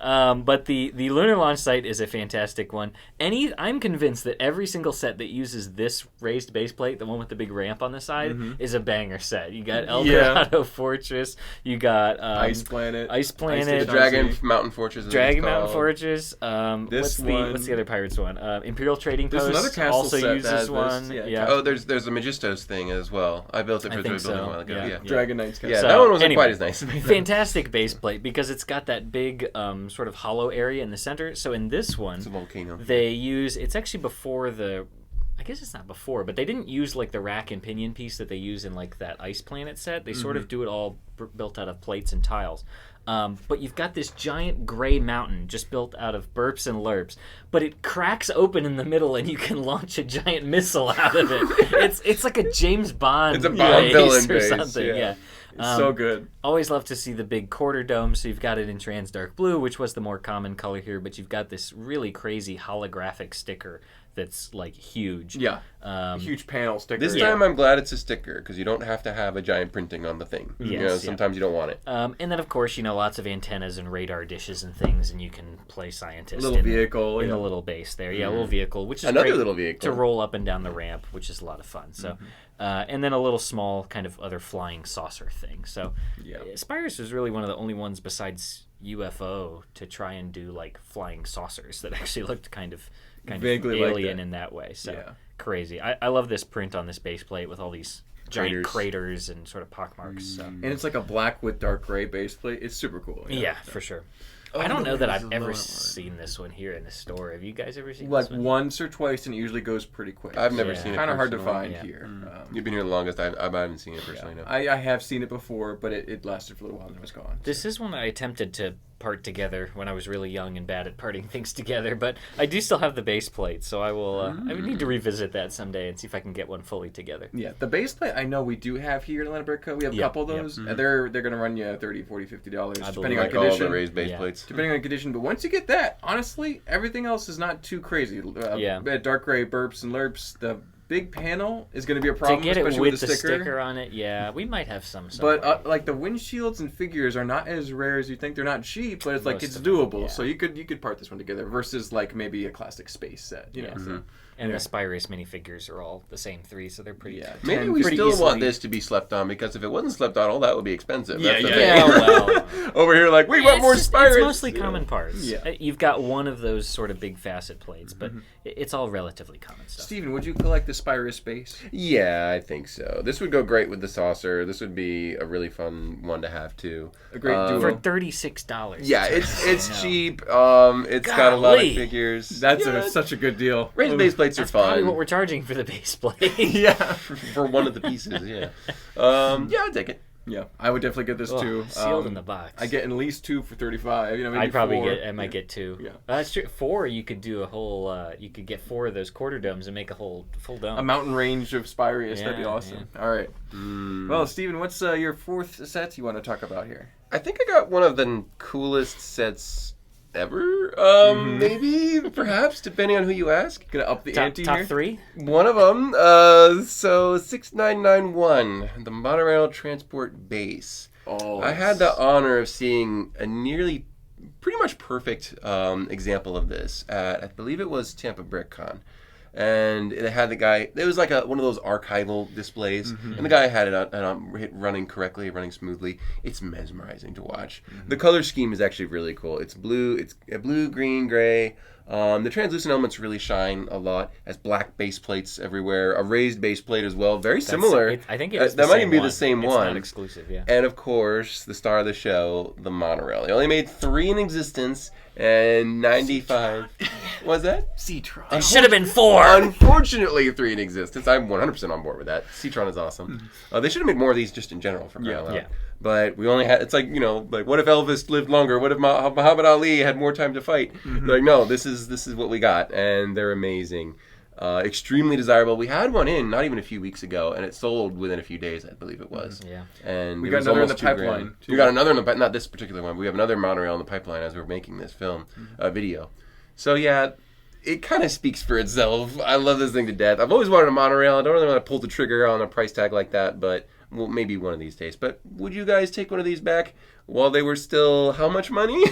But the lunar launch site is a fantastic one. I'm convinced that every single set that uses this raised base plate, the one with the big ramp on the side, is a banger set. You got El Dorado Fortress, you got Ice Planet, the Dragon Mountain Fortress. Mountain Fortress. What's the other Pirates one? Imperial Trading Post. There's another castle also set uses one. Yeah. Oh, there's a Magistos thing as well. I built it for the building a while ago. Yeah. Dragon Knight's castle. Yeah, that one wasn't quite as nice. Fantastic base plate because it's got that big sort of hollow area in the center. So in this one, it's a volcano. It's actually before I guess it's not before, but they didn't use like the rack and pinion piece that they use in like that Ice Planet set. They sort of do it all built out of plates and tiles. But you've got this giant gray mountain just built out of burps and lurps, but it cracks open in the middle and you can launch a giant missile out of it. It's like a James Bond It's a Bond villain or base, something. Yeah. It's so good. Always love to see the big quarter dome. So you've got it in trans dark blue, which was the more common color here, but you've got this really crazy holographic sticker that's like huge. Yeah. A huge panel sticker. This time I'm glad it's a sticker because you don't have to have a giant printing on the thing. Yes, sometimes you don't want it. And then of course, lots of antennas and radar dishes and things, and you can play scientist little vehicle in the little base there. Yeah, a little vehicle, which is another great little vehicle to roll up and down the ramp, which is a lot of fun. So and then a little small kind of other flying saucer thing. So Spyrius was really one of the only ones besides UFO to try and do like flying saucers that actually looked kind of vaguely alien like in that way. So crazy. I love this print on this base plate with all these giant craters and sort of pockmarks. So. And it's like a black with dark gray base plate. It's super cool. Yeah, for sure. I don't know that I've ever seen this one here in the store. Have you guys ever seen this one? Once or twice, and it usually goes pretty quick. I've never seen it. Kind of hard to find here. You've been here the longest. I haven't seen it personally. No. I have seen it before, but it lasted for a little while and it was gone. This is one I attempted to part together when I was really young and bad at parting things together, but I do still have the base plate, so I will. I would need to revisit that someday and see if I can get one fully together. Yeah, the base plate I know we do have here in Atlanta Brick Co. We have a couple of those. And they're going to run you $30, $40, $50 depending on condition. All the raised base plates. Depending on condition, but once you get that, honestly, everything else is not too crazy. Dark gray burps and lurps. The big panel is going to be a problem, to get especially it with the sticker on it. Yeah, we might have some. But like the windshields and figures are not as rare as you think. They're not cheap, but it's like it's doable. So you could part this one together versus like maybe a classic space set. You know. So. And the Spyrius minifigures are all the same 3, so they're pretty. Yeah, maybe we still want this to be slept on because if it wasn't slept on, all that would be expensive. Well, over here, like we want more Spyrius. It's mostly common parts. Yeah. You've got one of those sort of big facet plates, but it's all relatively common stuff. Steven, would you collect the Spyrius base? Yeah, I think so. This would go great with the saucer. This would be a really fun one to have too. A great duo for $36. Yeah, it's cheap. It's got a lot of figures. That's such a good deal. Raised base plates are fun. Probably what we're charging for the base plate. for one of the pieces. Yeah, I'd take it. Yeah, I would definitely get this too. Sealed in the box. I get at least 2 for $35. Maybe I'd probably 4. I might get 2. Yeah, that's true. 4, you could do a whole. You could get 4 of those quarter domes and make a whole full dome. A mountain range of Spyrius. That'd be awesome. Yeah. All right. Well, Steven, what's your 4th set you want to talk about here? I think I got one of the coolest sets ever. Maybe, perhaps, depending on who you ask. Gonna up the ante here? Top 3? One of them. So 6991, the Monero Transport Base. Oh, I had the honor of seeing a nearly pretty much perfect example of this at, I believe it was Tampa Brick Con. And it had the guy, it was like one of those archival displays, and the guy had it running correctly, running smoothly. It's mesmerizing to watch. The color scheme is actually really cool. It's blue, green, gray, The translucent elements really shine a lot. Has black base plates everywhere, a raised base plate as well. Very similar. I think it is. That might even be the same it's one. Not exclusive, yeah. And of course, the star of the show, the monorail. They only made 3 in existence, and 95. Was that? Citron. It should have been 4. Unfortunately, 3 in existence. I'm 100% on board with that. Citron is awesome. They should have made more of these just in general for crying out loud. Yeah. But we only had, it's like, like what if Elvis lived longer? What if Muhammad Ali had more time to fight? Like, no, this is what we got, and they're amazing. Extremely desirable. We had one in not even a few weeks ago, and it sold within a few days, I believe it was. Yeah. And we it got was another in the almost pipeline. $2,000. We got another in the not this particular one. We have another monorail in the pipeline as we're making this film video. So yeah, it kind of speaks for itself. I love this thing to death. I've always wanted a monorail. I don't really want to pull the trigger on a price tag like that, but well, maybe one of these days. But would you guys take one of these back while they were still how much money?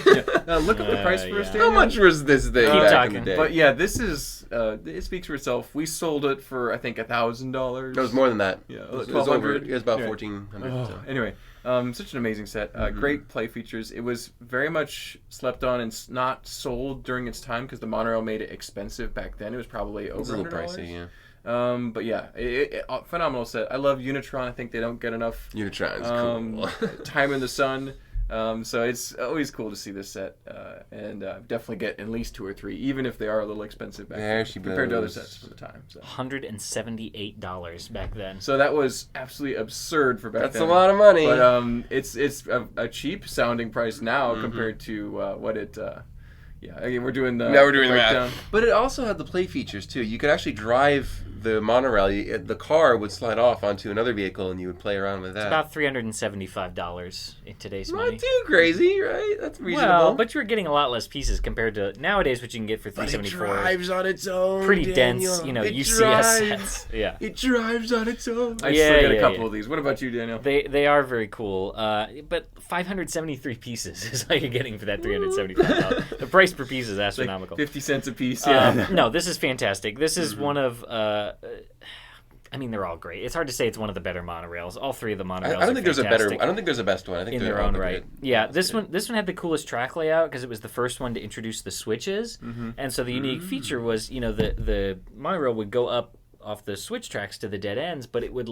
Now look up the price for us, Daniel. How much was this thing Keep back talking. in the day? But yeah, this is it speaks for itself. We sold it for I think $1,000. It was more than that. Yeah, it was 1,200. It was about Anyway. 1,400. Oh, so. anyway, such an amazing set. Great play features. It was very much slept on and not sold during its time because the monorail made it expensive back then. It was probably over It's a little $100. pricey, yeah. But yeah, phenomenal set. I love Unitron. I think they don't get enough Unitron's cool. time in the sun. So it's always cool to see this set, and definitely get at least 2 or 3, even if they are a little expensive back then, compared to other sets for the time. So. $178 back then. So that was absolutely absurd for back then. That's a lot of money. But it's a cheap sounding price now compared to what it. Yeah, again, we're doing the. Now we're doing the breakdown. math. But it also had the play features too. You could actually drive the monorail. The car would slide off onto another vehicle, and you would play around with that. It's about $375 in today's money. Not too crazy, right? That's reasonable. Well, but you're getting a lot less pieces compared to nowadays, what you can get for $374. It drives on its own. Pretty Daniel. dense, It UCS drives. sets. Yeah. It drives on its own. I Yeah, still get a yeah, couple yeah. of these. What about you, Daniel? They are very cool, but 573 pieces is all you're getting for that $375. The price per piece is astronomical. 50 cents a piece. Yeah. No, this is fantastic. This is one of. I mean, they're all great. It's hard to say it's one of the better monorails. All 3 of the monorails. I don't think there's a fantastic better. I don't think there's a best one. I think in they're their all own good. right. Yeah, this one had the coolest track layout because it was the first one to introduce the switches, and so the unique feature was the monorail would go up off the switch tracks to the dead ends, but it would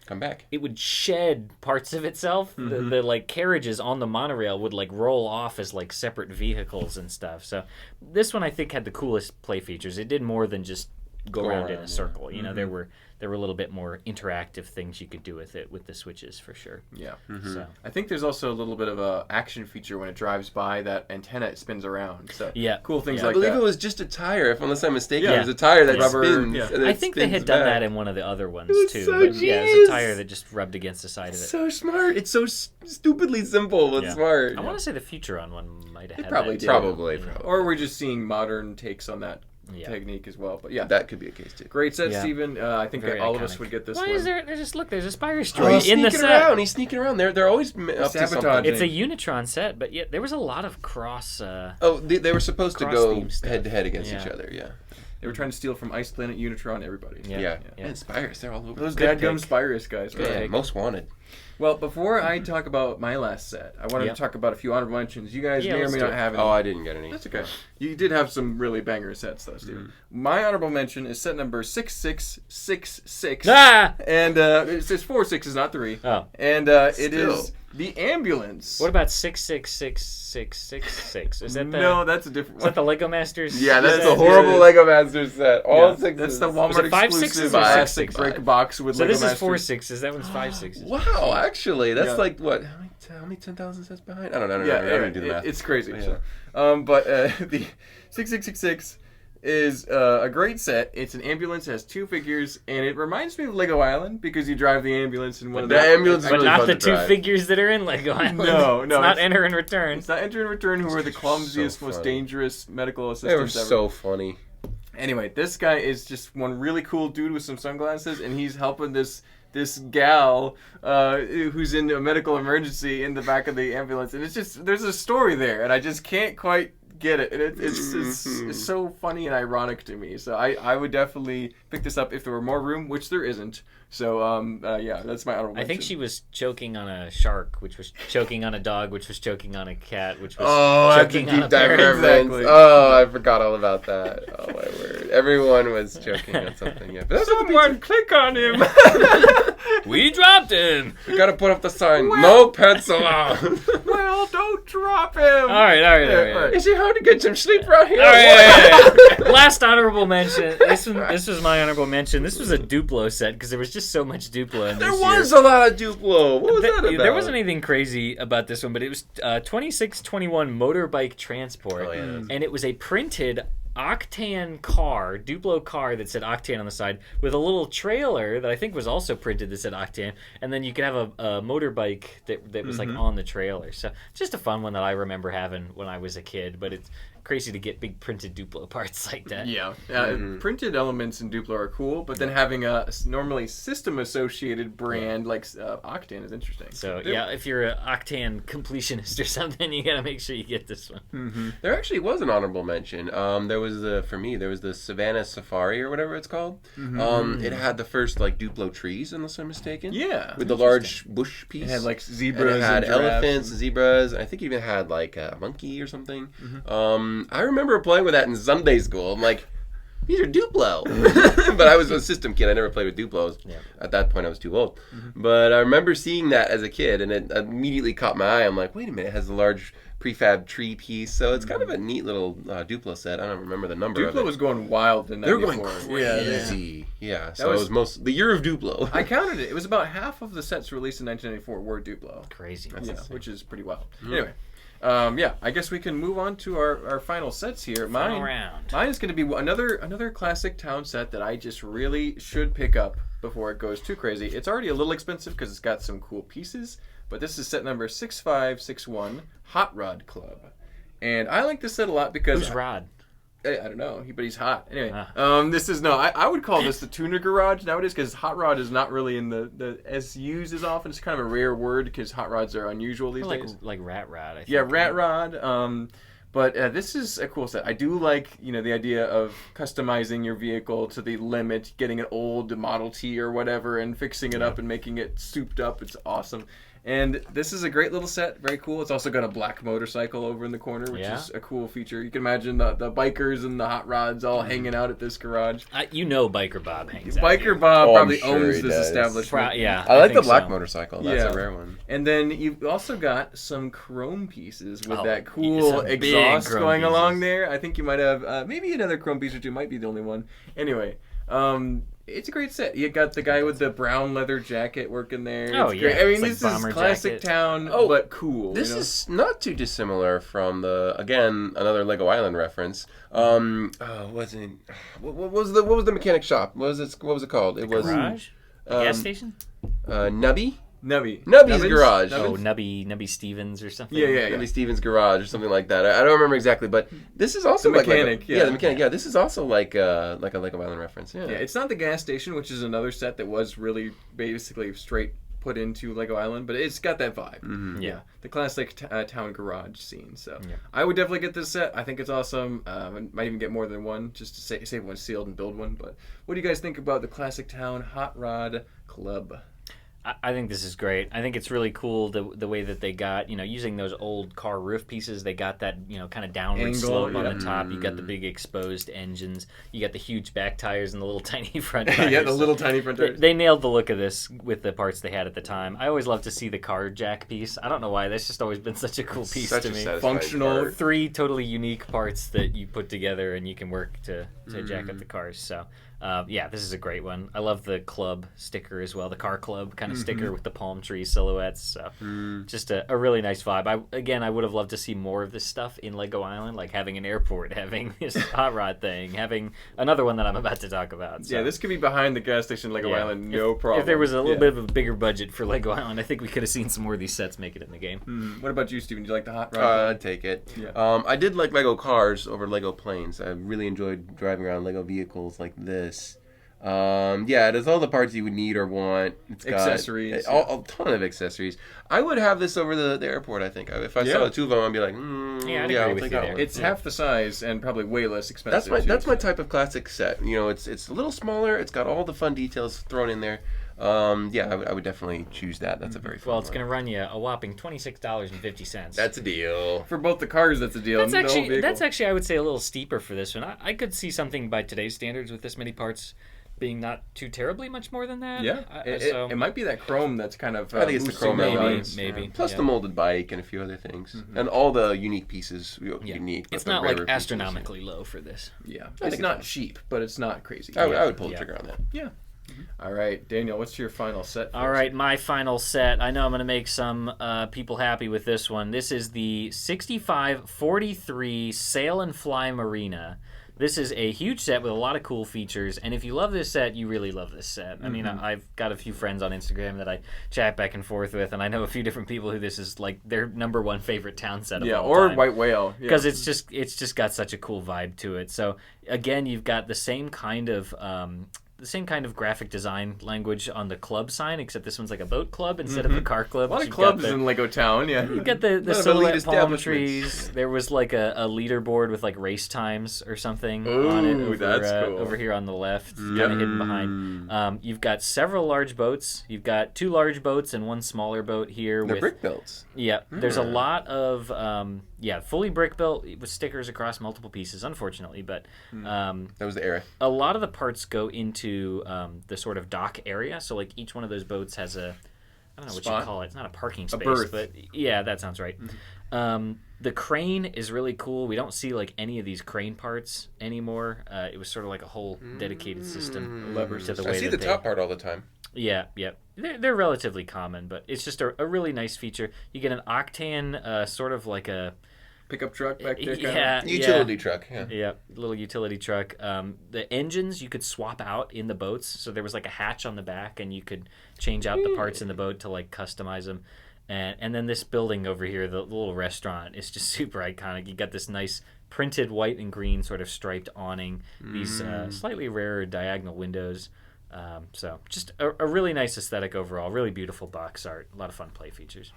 Come back. it would shed parts of itself. The like carriages on the monorail would like roll off as like separate vehicles and stuff. So this one I think had the coolest play features. It did more than just go around in a circle. You know, there were a little bit more interactive things you could do with it with the switches for sure. Yeah. So I think there's also a little bit of a action feature when it drives by that antenna. It spins around. So Yeah. cool things I like believe that. it was just a tire, unless I'm mistaken. Yeah. It was a tire that Rubber, spins. yeah. And I it think they spins had done back. that in one of the other ones was too. so But yeah, it was genius. a tire that just rubbed against the side of it. So smart. It's so stupidly simple, but Yeah. smart. I want to say the Futuron one might have had probably that did. too. Probably. Or we're just seeing modern takes on that Yeah. technique as well. But yeah, That could be a case too. great set, Yeah. Steven. I think Very that all of us iconic. would get this Why one. is there? There's just look. There's a Spyro Oh, story he's in the sneaking set. around. He's sneaking around. They're always up to Sabotaging. something. It's a Unitron set, but yet there was a lot of cross. Oh, they were supposed to go Cross-theme stuff. head to head against Yeah. each other. Yeah. They were trying to steal from Ice Planet, Unitron, everybody. Yeah. Yeah. Yeah. And Spyros, they're all over. Those Good dadgum pick. Spyrus guys. Good Right? pick. Most wanted. Well, before I talk about my last set, I wanted Yep. to talk about a few honorable mentions. You guys Yeah, may or let's may do not it. have any. Oh, I didn't get any. That's okay. You did have some really banger sets, though, Steven. My honorable mention is set number 6666. Ah! And it says 4 sixes, not 3. Oh. And it Still. is the ambulance. What about 666666? Is that the? No, that's a different Is that one. the Lego Masters? Yeah, that's Yes, the it horrible is. Lego Masters set. All Yeah, sixes. that's the Was Walmart it 5 exclusive sixes or plastic 6 break box with So Lego this is 4 Masters. sixes. That one's 5 sixes. Wow, actually, that's Yeah. like what? How many 10,000 sets behind? I don't know. Yeah, I don't do the math. it's crazy. Yeah. So. But the 6666 is a great set. It's an ambulance. It has 2 figures, and it reminds me of Lego Island because you drive the ambulance in one of The ambulance is But really not fun the to 2 drive. figures that are in Lego Island. No, It's not it's- enter and return. It's not enter and return, who are the clumsiest, so most funny. dangerous medical They assistants were ever. so funny. Anyway, this guy is just one really cool dude with some sunglasses, and he's helping this gal who's in a medical emergency in the back of the ambulance. And it's just, there's a story there, and I just can't quite get it. And it's so funny and ironic to me. So I would definitely pick this up if there were more room, which there isn't. So yeah, that's my honorable mention. I think she was choking on a shark, which was choking on a dog, which was choking on a cat, which was choking on a parrot. Exactly. Oh, I forgot all about that. Oh my word! Everyone was choking on something. Yeah, but someone click on him. We dropped him. We gotta put up the sign. No pencil on. Well, don't drop him. All right. Is it hard to get some sleep around here? All right. Last honorable mention. This was my honorable mention. This was a Duplo set because there was just so much Duplo in this There was a lot of Duplo. What was that about? There wasn't anything crazy about this one, but it was 2621 motorbike transport, and it was a printed Octane car, Duplo car that said Octane on the side, with a little trailer that I think was also printed that said Octane, and then you could have a motorbike that was like on the trailer. So just a fun one that I remember having when I was a kid, but it's crazy to get big printed Duplo parts like that. Yeah, printed elements in Duplo are cool, but then having a normally system-associated brand like Octane is interesting. So yeah, if you're an Octane completionist or something, you gotta make sure you get this one. There actually was an honorable mention. There was the Savannah Safari or whatever it's called. It had the first like Duplo trees, unless I'm mistaken. Yeah, with the large bush piece. It had like zebras. And it had and elephants, and zebras. I think it even had like a monkey or something. I remember playing with that in Sunday school. I'm like, these are Duplo. But I was a system kid. I never played with Duplos. Yeah. At that point, I was too old. But I remember seeing that as a kid, and it immediately caught my eye. I'm like, wait a minute, it has a large prefab tree piece. So it's kind of a neat little Duplo set. I don't remember the number of it. Duplo was going wild in 94. They were going crazy. Yeah, so it was the year of Duplo. I counted it. It was about half of the sets released in 1994 were Duplo. Crazy. Which is pretty wild. Anyway. Yeah, I guess we can move on to our final sets here. Mine is going to be another classic town set that I just really should pick up before it goes too crazy. It's already a little expensive because it's got some cool pieces, but this is set number 6561, Hot Rod Club. And I like this set a lot because... Who's Rod? I don't know, but he's hot. Anyway, this is I would call this the tuner garage nowadays because hot rod is not really in the as used as often. It's kind of a rare word because hot rods are unusual these days. Like rat rod. I think. Yeah, rat rod. But this is a cool set. I do like the idea of customizing your vehicle to the limit, getting an old Model T or whatever, and fixing it up and making it souped up. It's awesome. And this is a great little set, very cool. It's also got a black motorcycle over in the corner, which is a cool feature. You can imagine the bikers and the hot rods all hanging out at this garage. Biker Bob hangs out Biker here. Bob probably owns this establishment. I like the black motorcycle. That's a rare one. And then you've also got some chrome pieces with that cool exhaust going along there. I think you might have maybe another chrome piece or two. Might be the only one. Anyway, it's a great set. You got the guy with the brown leather jacket working there. Oh, it's yeah. great. I mean, it's this is classic town, but cool. This is not too dissimilar from another Lego Island reference. What was the mechanic shop? What was it called? It was garage? Gas station? Nubby's Nubbins? garage. Oh, Nubby Stevens or something. Yeah. Nubby Stevens garage or something like that. I don't remember exactly, but this is also the mechanic. The mechanic. Yeah, this is also like a Lego Island reference. Yeah, it's not the gas station, which is another set that was really basically straight put into Lego Island, but it's got that vibe. Yeah, the classic town garage scene. So I would definitely get this set. I think it's awesome. Might even get more than one just to save one sealed and build one. But what do you guys think about the classic town Hot Rod Club? I think this is great. I think it's really cool the way that they got, using those old car roof pieces, they got that, kind of downward slope on the top. You got the big exposed engines. You got the huge back tires and the little tiny front tires. Yeah, the little tiny front tires. They nailed the look of this with the parts they had at the time. I always love to see the car jack piece. I don't know why. That's just always been such a cool piece to me. Functional. Part. 3 totally unique parts that you put together and you can work to jack up the cars. So... this is a great one. I love the club sticker as well, the car club kind of sticker with the palm tree silhouettes. So just a really nice vibe. I would have loved to see more of this stuff in Lego Island, like having an airport, having this hot rod thing, having another one that I'm about to talk about. So. Yeah, this could be behind the gas station Lego Island, no problem. If there was a little bit of a bigger budget for Lego Island, I think we could have seen some more of these sets make it in the game. What about you, Steven? Do you like the hot rod? I'd take it. Yeah. I did like Lego cars over Lego planes. I really enjoyed driving around Lego vehicles like this. Yeah, it has all the parts you would need or want. It's got accessories. A ton of accessories. I would have this over the airport, I think. If I saw the two of them, I'd be like, I'd I'll agree with take you that there. one. It's half the size and probably way less expensive. That's my type of classic set. You know, it's a little smaller. It's got all the fun details thrown in there. I would definitely choose that. That's a very fun Well, it's one. going to run you a whopping $26.50. That's a deal. For both the cars, that's a deal. That's actually, I would say, a little steeper for this one. I could see something by today's standards with this many parts being not too terribly much more than that. Yeah, it might be that chrome that's kind of. I think it's the chrome maybe. Plus the molded bike and a few other things, and all the unique pieces unique. It's not like astronomically low for this. Yeah, it's not cheap, but it's not crazy. I would pull the trigger on that. Yeah. All right, Daniel, what's your final set? All right, my final set. I know I'm going to make some people happy with this one. This is the 6543 Sail and Fly Marina. This is a huge set with a lot of cool features, and if you love this set, you really love this set. I mean, I've got a few friends on Instagram that I chat back and forth with, and I know a few different people who this is like their number one favorite town set of all time. White Whale. Because it's just got such a cool vibe to it. So again, you've got the same kind of graphic design language on the club sign, except this one's like a boat club instead of a car club. A lot of clubs in Lego Town, yeah. You got the silhouette palm trees. There was like a leaderboard with like race times or something on it over, that's cool. Over here on the left, kind of hidden behind. You've got several large boats. You've got 2 large boats and 1 smaller boat here. They're brick builds. Yeah, there's a lot of fully brick built with stickers across multiple pieces, unfortunately, but that was the era. a lot of the parts go into the sort of dock area. So like each one of those boats has I don't know what you call it. It's not a parking space, berth. but yeah, that sounds right. The crane is really cool. We don't see like any of these crane parts anymore. It was sort of like a whole dedicated system to the way I see the top part all the time. Yeah. They're relatively common, but it's just a really nice feature. You get an Octane, sort of like a pickup truck back there. Utility truck. Yeah, little utility truck. The engines you could swap out in the boats, so there was like a hatch on the back, and you could change out the parts in the boat to like customize them. And then this building over here, the little restaurant, is just super iconic. You got this nice printed white and green sort of striped awning, these slightly rarer diagonal windows. So just a really nice aesthetic overall. Really beautiful box art. A lot of fun play features.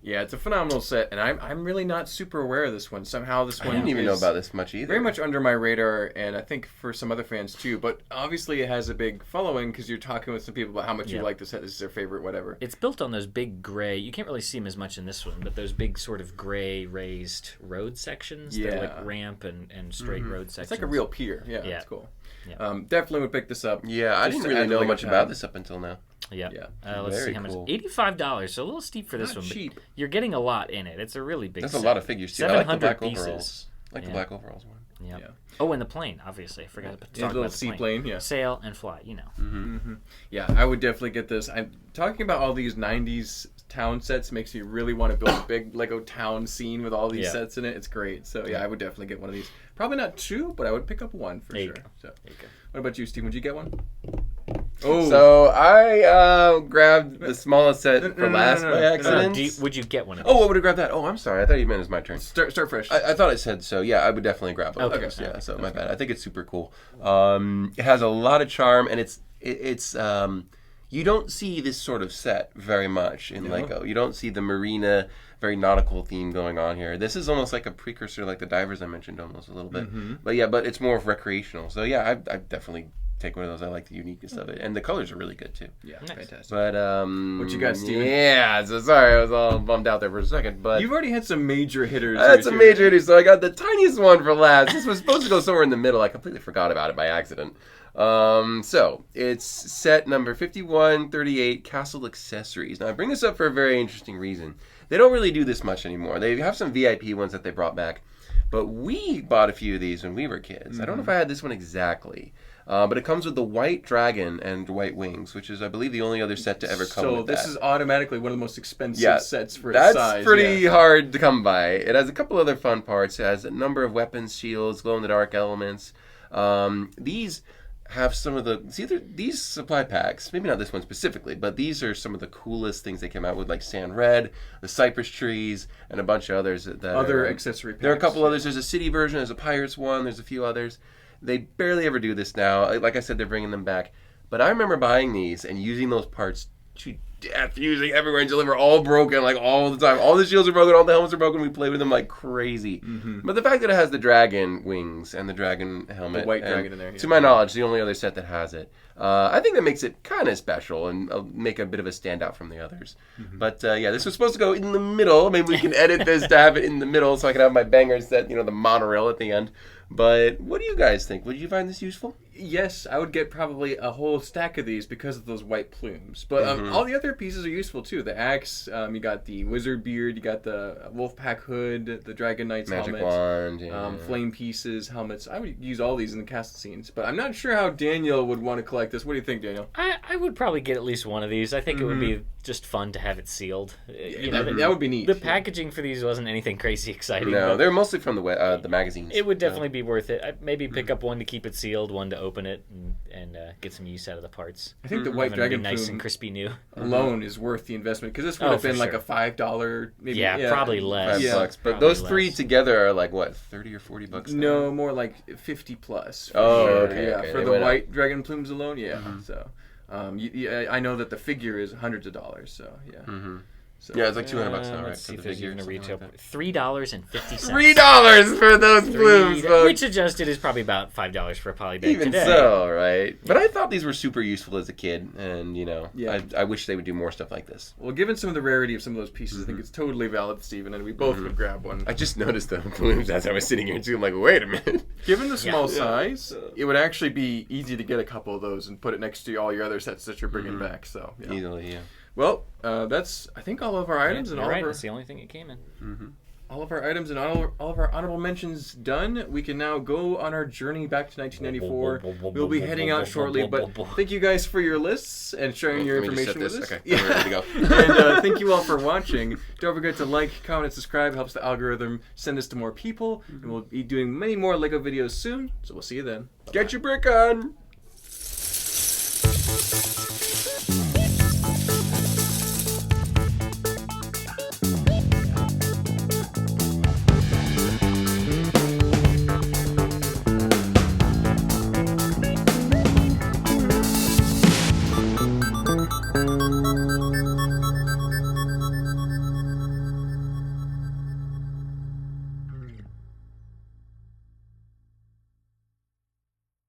Yeah, it's a phenomenal set, and I'm really not super aware of this one. Somehow this one I didn't even know about this much either. Very much under my radar, and I think for some other fans too. But obviously it has a big following because you're talking with some people about how much you like the set. This is their favorite, whatever. It's built on those big gray. You can't really see them as much in this one, but those big sort of gray raised road sections. Yeah. They're like ramp and straight road sections. It's like a real pier. Yeah, it's cool. Yeah. Definitely would pick this up. Yeah, I didn't really know much about this up until now. Yeah. Let's see how much. Cool. $85, so a little steep for this one. Cheap. But you're getting a lot in it. It's a really big That's set. a lot of figures, too. I like the black pieces. overalls. I like the black overalls one. Yeah. Oh, and the plane, obviously. I forgot to talk about little the seaplane, yeah. Sail and fly, you know. Yeah, I would definitely get this. I'm talking about all these 90s town sets makes me really want to build a big Lego town scene with all these sets in it. It's great. So, yeah, I would definitely get one of these. Probably not 2, but I would pick up 1 for sure. So, what about you, Steve? Would you get one? Oh. So I grabbed the smallest set for last by accident. Would you get one of these? Oh, I would have grabbed that. Oh, I'm sorry. I thought you meant it was my turn. Start fresh. I thought it said so. Yeah, I would definitely grab one of those. Yeah, so my bad. I think it's super cool. It has a lot of charm, and it's you don't see this sort of set very much in Lego. You don't see the marina, very nautical theme going on here. This is almost like a precursor, like the divers I mentioned, almost a little bit. But it's more of recreational. So yeah, I definitely take one of those. I like the uniqueness of it, and the colors are really good too. Yeah, fantastic. But what you got, Steven? Yeah, so sorry, I was all bummed out there for a second. But you've already had some major hitters. I had some major hitters, so I got the tiniest one for last. This was supposed to go somewhere in the middle. I completely forgot about it by accident. So it's set number 5138, Castle Accessories. Now I bring this up for a very interesting reason. They don't really do this much anymore. They have some VIP ones that they brought back, but we bought a few of these when we were kids. I don't know if I had this one exactly. But it comes with the white dragon and white wings, which is, I believe, the only other set to ever come with that. So this is automatically one of the most expensive sets for its size. That's pretty hard to come by. It has a couple other fun parts. It has a number of weapons, shields, glow-in-the-dark elements. These have some of these supply packs, maybe not this one specifically, but these are some of the coolest things they came out with, like Sand Red, the cypress trees, and a bunch of others. Accessory packs. There are a couple others. There's a city version, there's a pirates one, there's a few others. They barely ever do this now. Like I said, they're bringing them back. But I remember buying these and using those parts to death, using everywhere until they were all broken, like all the time. All the shields are broken, all the helmets are broken. We played with them like crazy. But the fact that it has the dragon wings and the dragon helmet, the white dragon in there, to my knowledge, the only other set that has it. I think that makes it kind of special and make a bit of a standout from the others. But yeah, this was supposed to go in the middle. Maybe we can edit this to have it in the middle so I can have my banger set, the monorail at the end. But what do you guys think? Would you find this useful? Yes, I would get probably a whole stack of these because of those white plumes. But all the other pieces are useful too. The axe, you got the wizard beard, you got the wolf pack hood, the dragon knight's Magic helmet, wand, flame pieces, helmets. I would use all these in the castle scenes. But I'm not sure how Daniel would want to collect this. What do you think, Daniel? I would probably get at least one of these. I think it would be just fun to have it sealed. That would be neat. The packaging for these wasn't anything crazy exciting. No, they're mostly from the magazines. It would definitely be worth it. I'd maybe pick up one to keep it sealed, one to open it, and get some use out of the parts. I think the white dragon nice plume and crispy new alone is worth the investment because this would have been like a $5, maybe. Yeah, probably less. $5, but probably those three less. together are like what, $30 or $40? No, more like 50 plus. Oh, sure. okay, Yeah, okay. for They the went up. white dragon plumes alone, yeah. So, I know that the figure is hundreds of dollars. So yeah. So, Yeah, it's like $200 now, right? Let's see for if the there's figure, even a something retail. like that. $3.50. $3 for those plumes, folks. Which adjusted is probably about $5 for a poly bag Even today. so, right? But I thought these were super useful as a kid, and Yeah. I wish they would do more stuff like this. Well, given some of the rarity of some of those pieces, I think it's totally valid, Stephen, and we both would grab one. I just noticed the plumes as I was sitting here too. I'm like, wait a minute. Given the small Yeah. size, it would actually be easy to get a couple of those and put it next to all your other sets that you're bringing back. So yeah. Easily, yeah. Well, that's I think all of our items and You're all right. of our That's the only thing it came in. all of our items and all of our honorable mentions done. We can now go on our journey back to 1994. We'll be heading out shortly, but thank you guys for your lists and sharing your Let me just information with set us. this. Okay, we're ready to And go. thank you all for watching. Don't forget to like, comment, and subscribe. It helps the algorithm send us to more people. And we'll be doing many more LEGO videos soon, so we'll see you then. Get your brick on!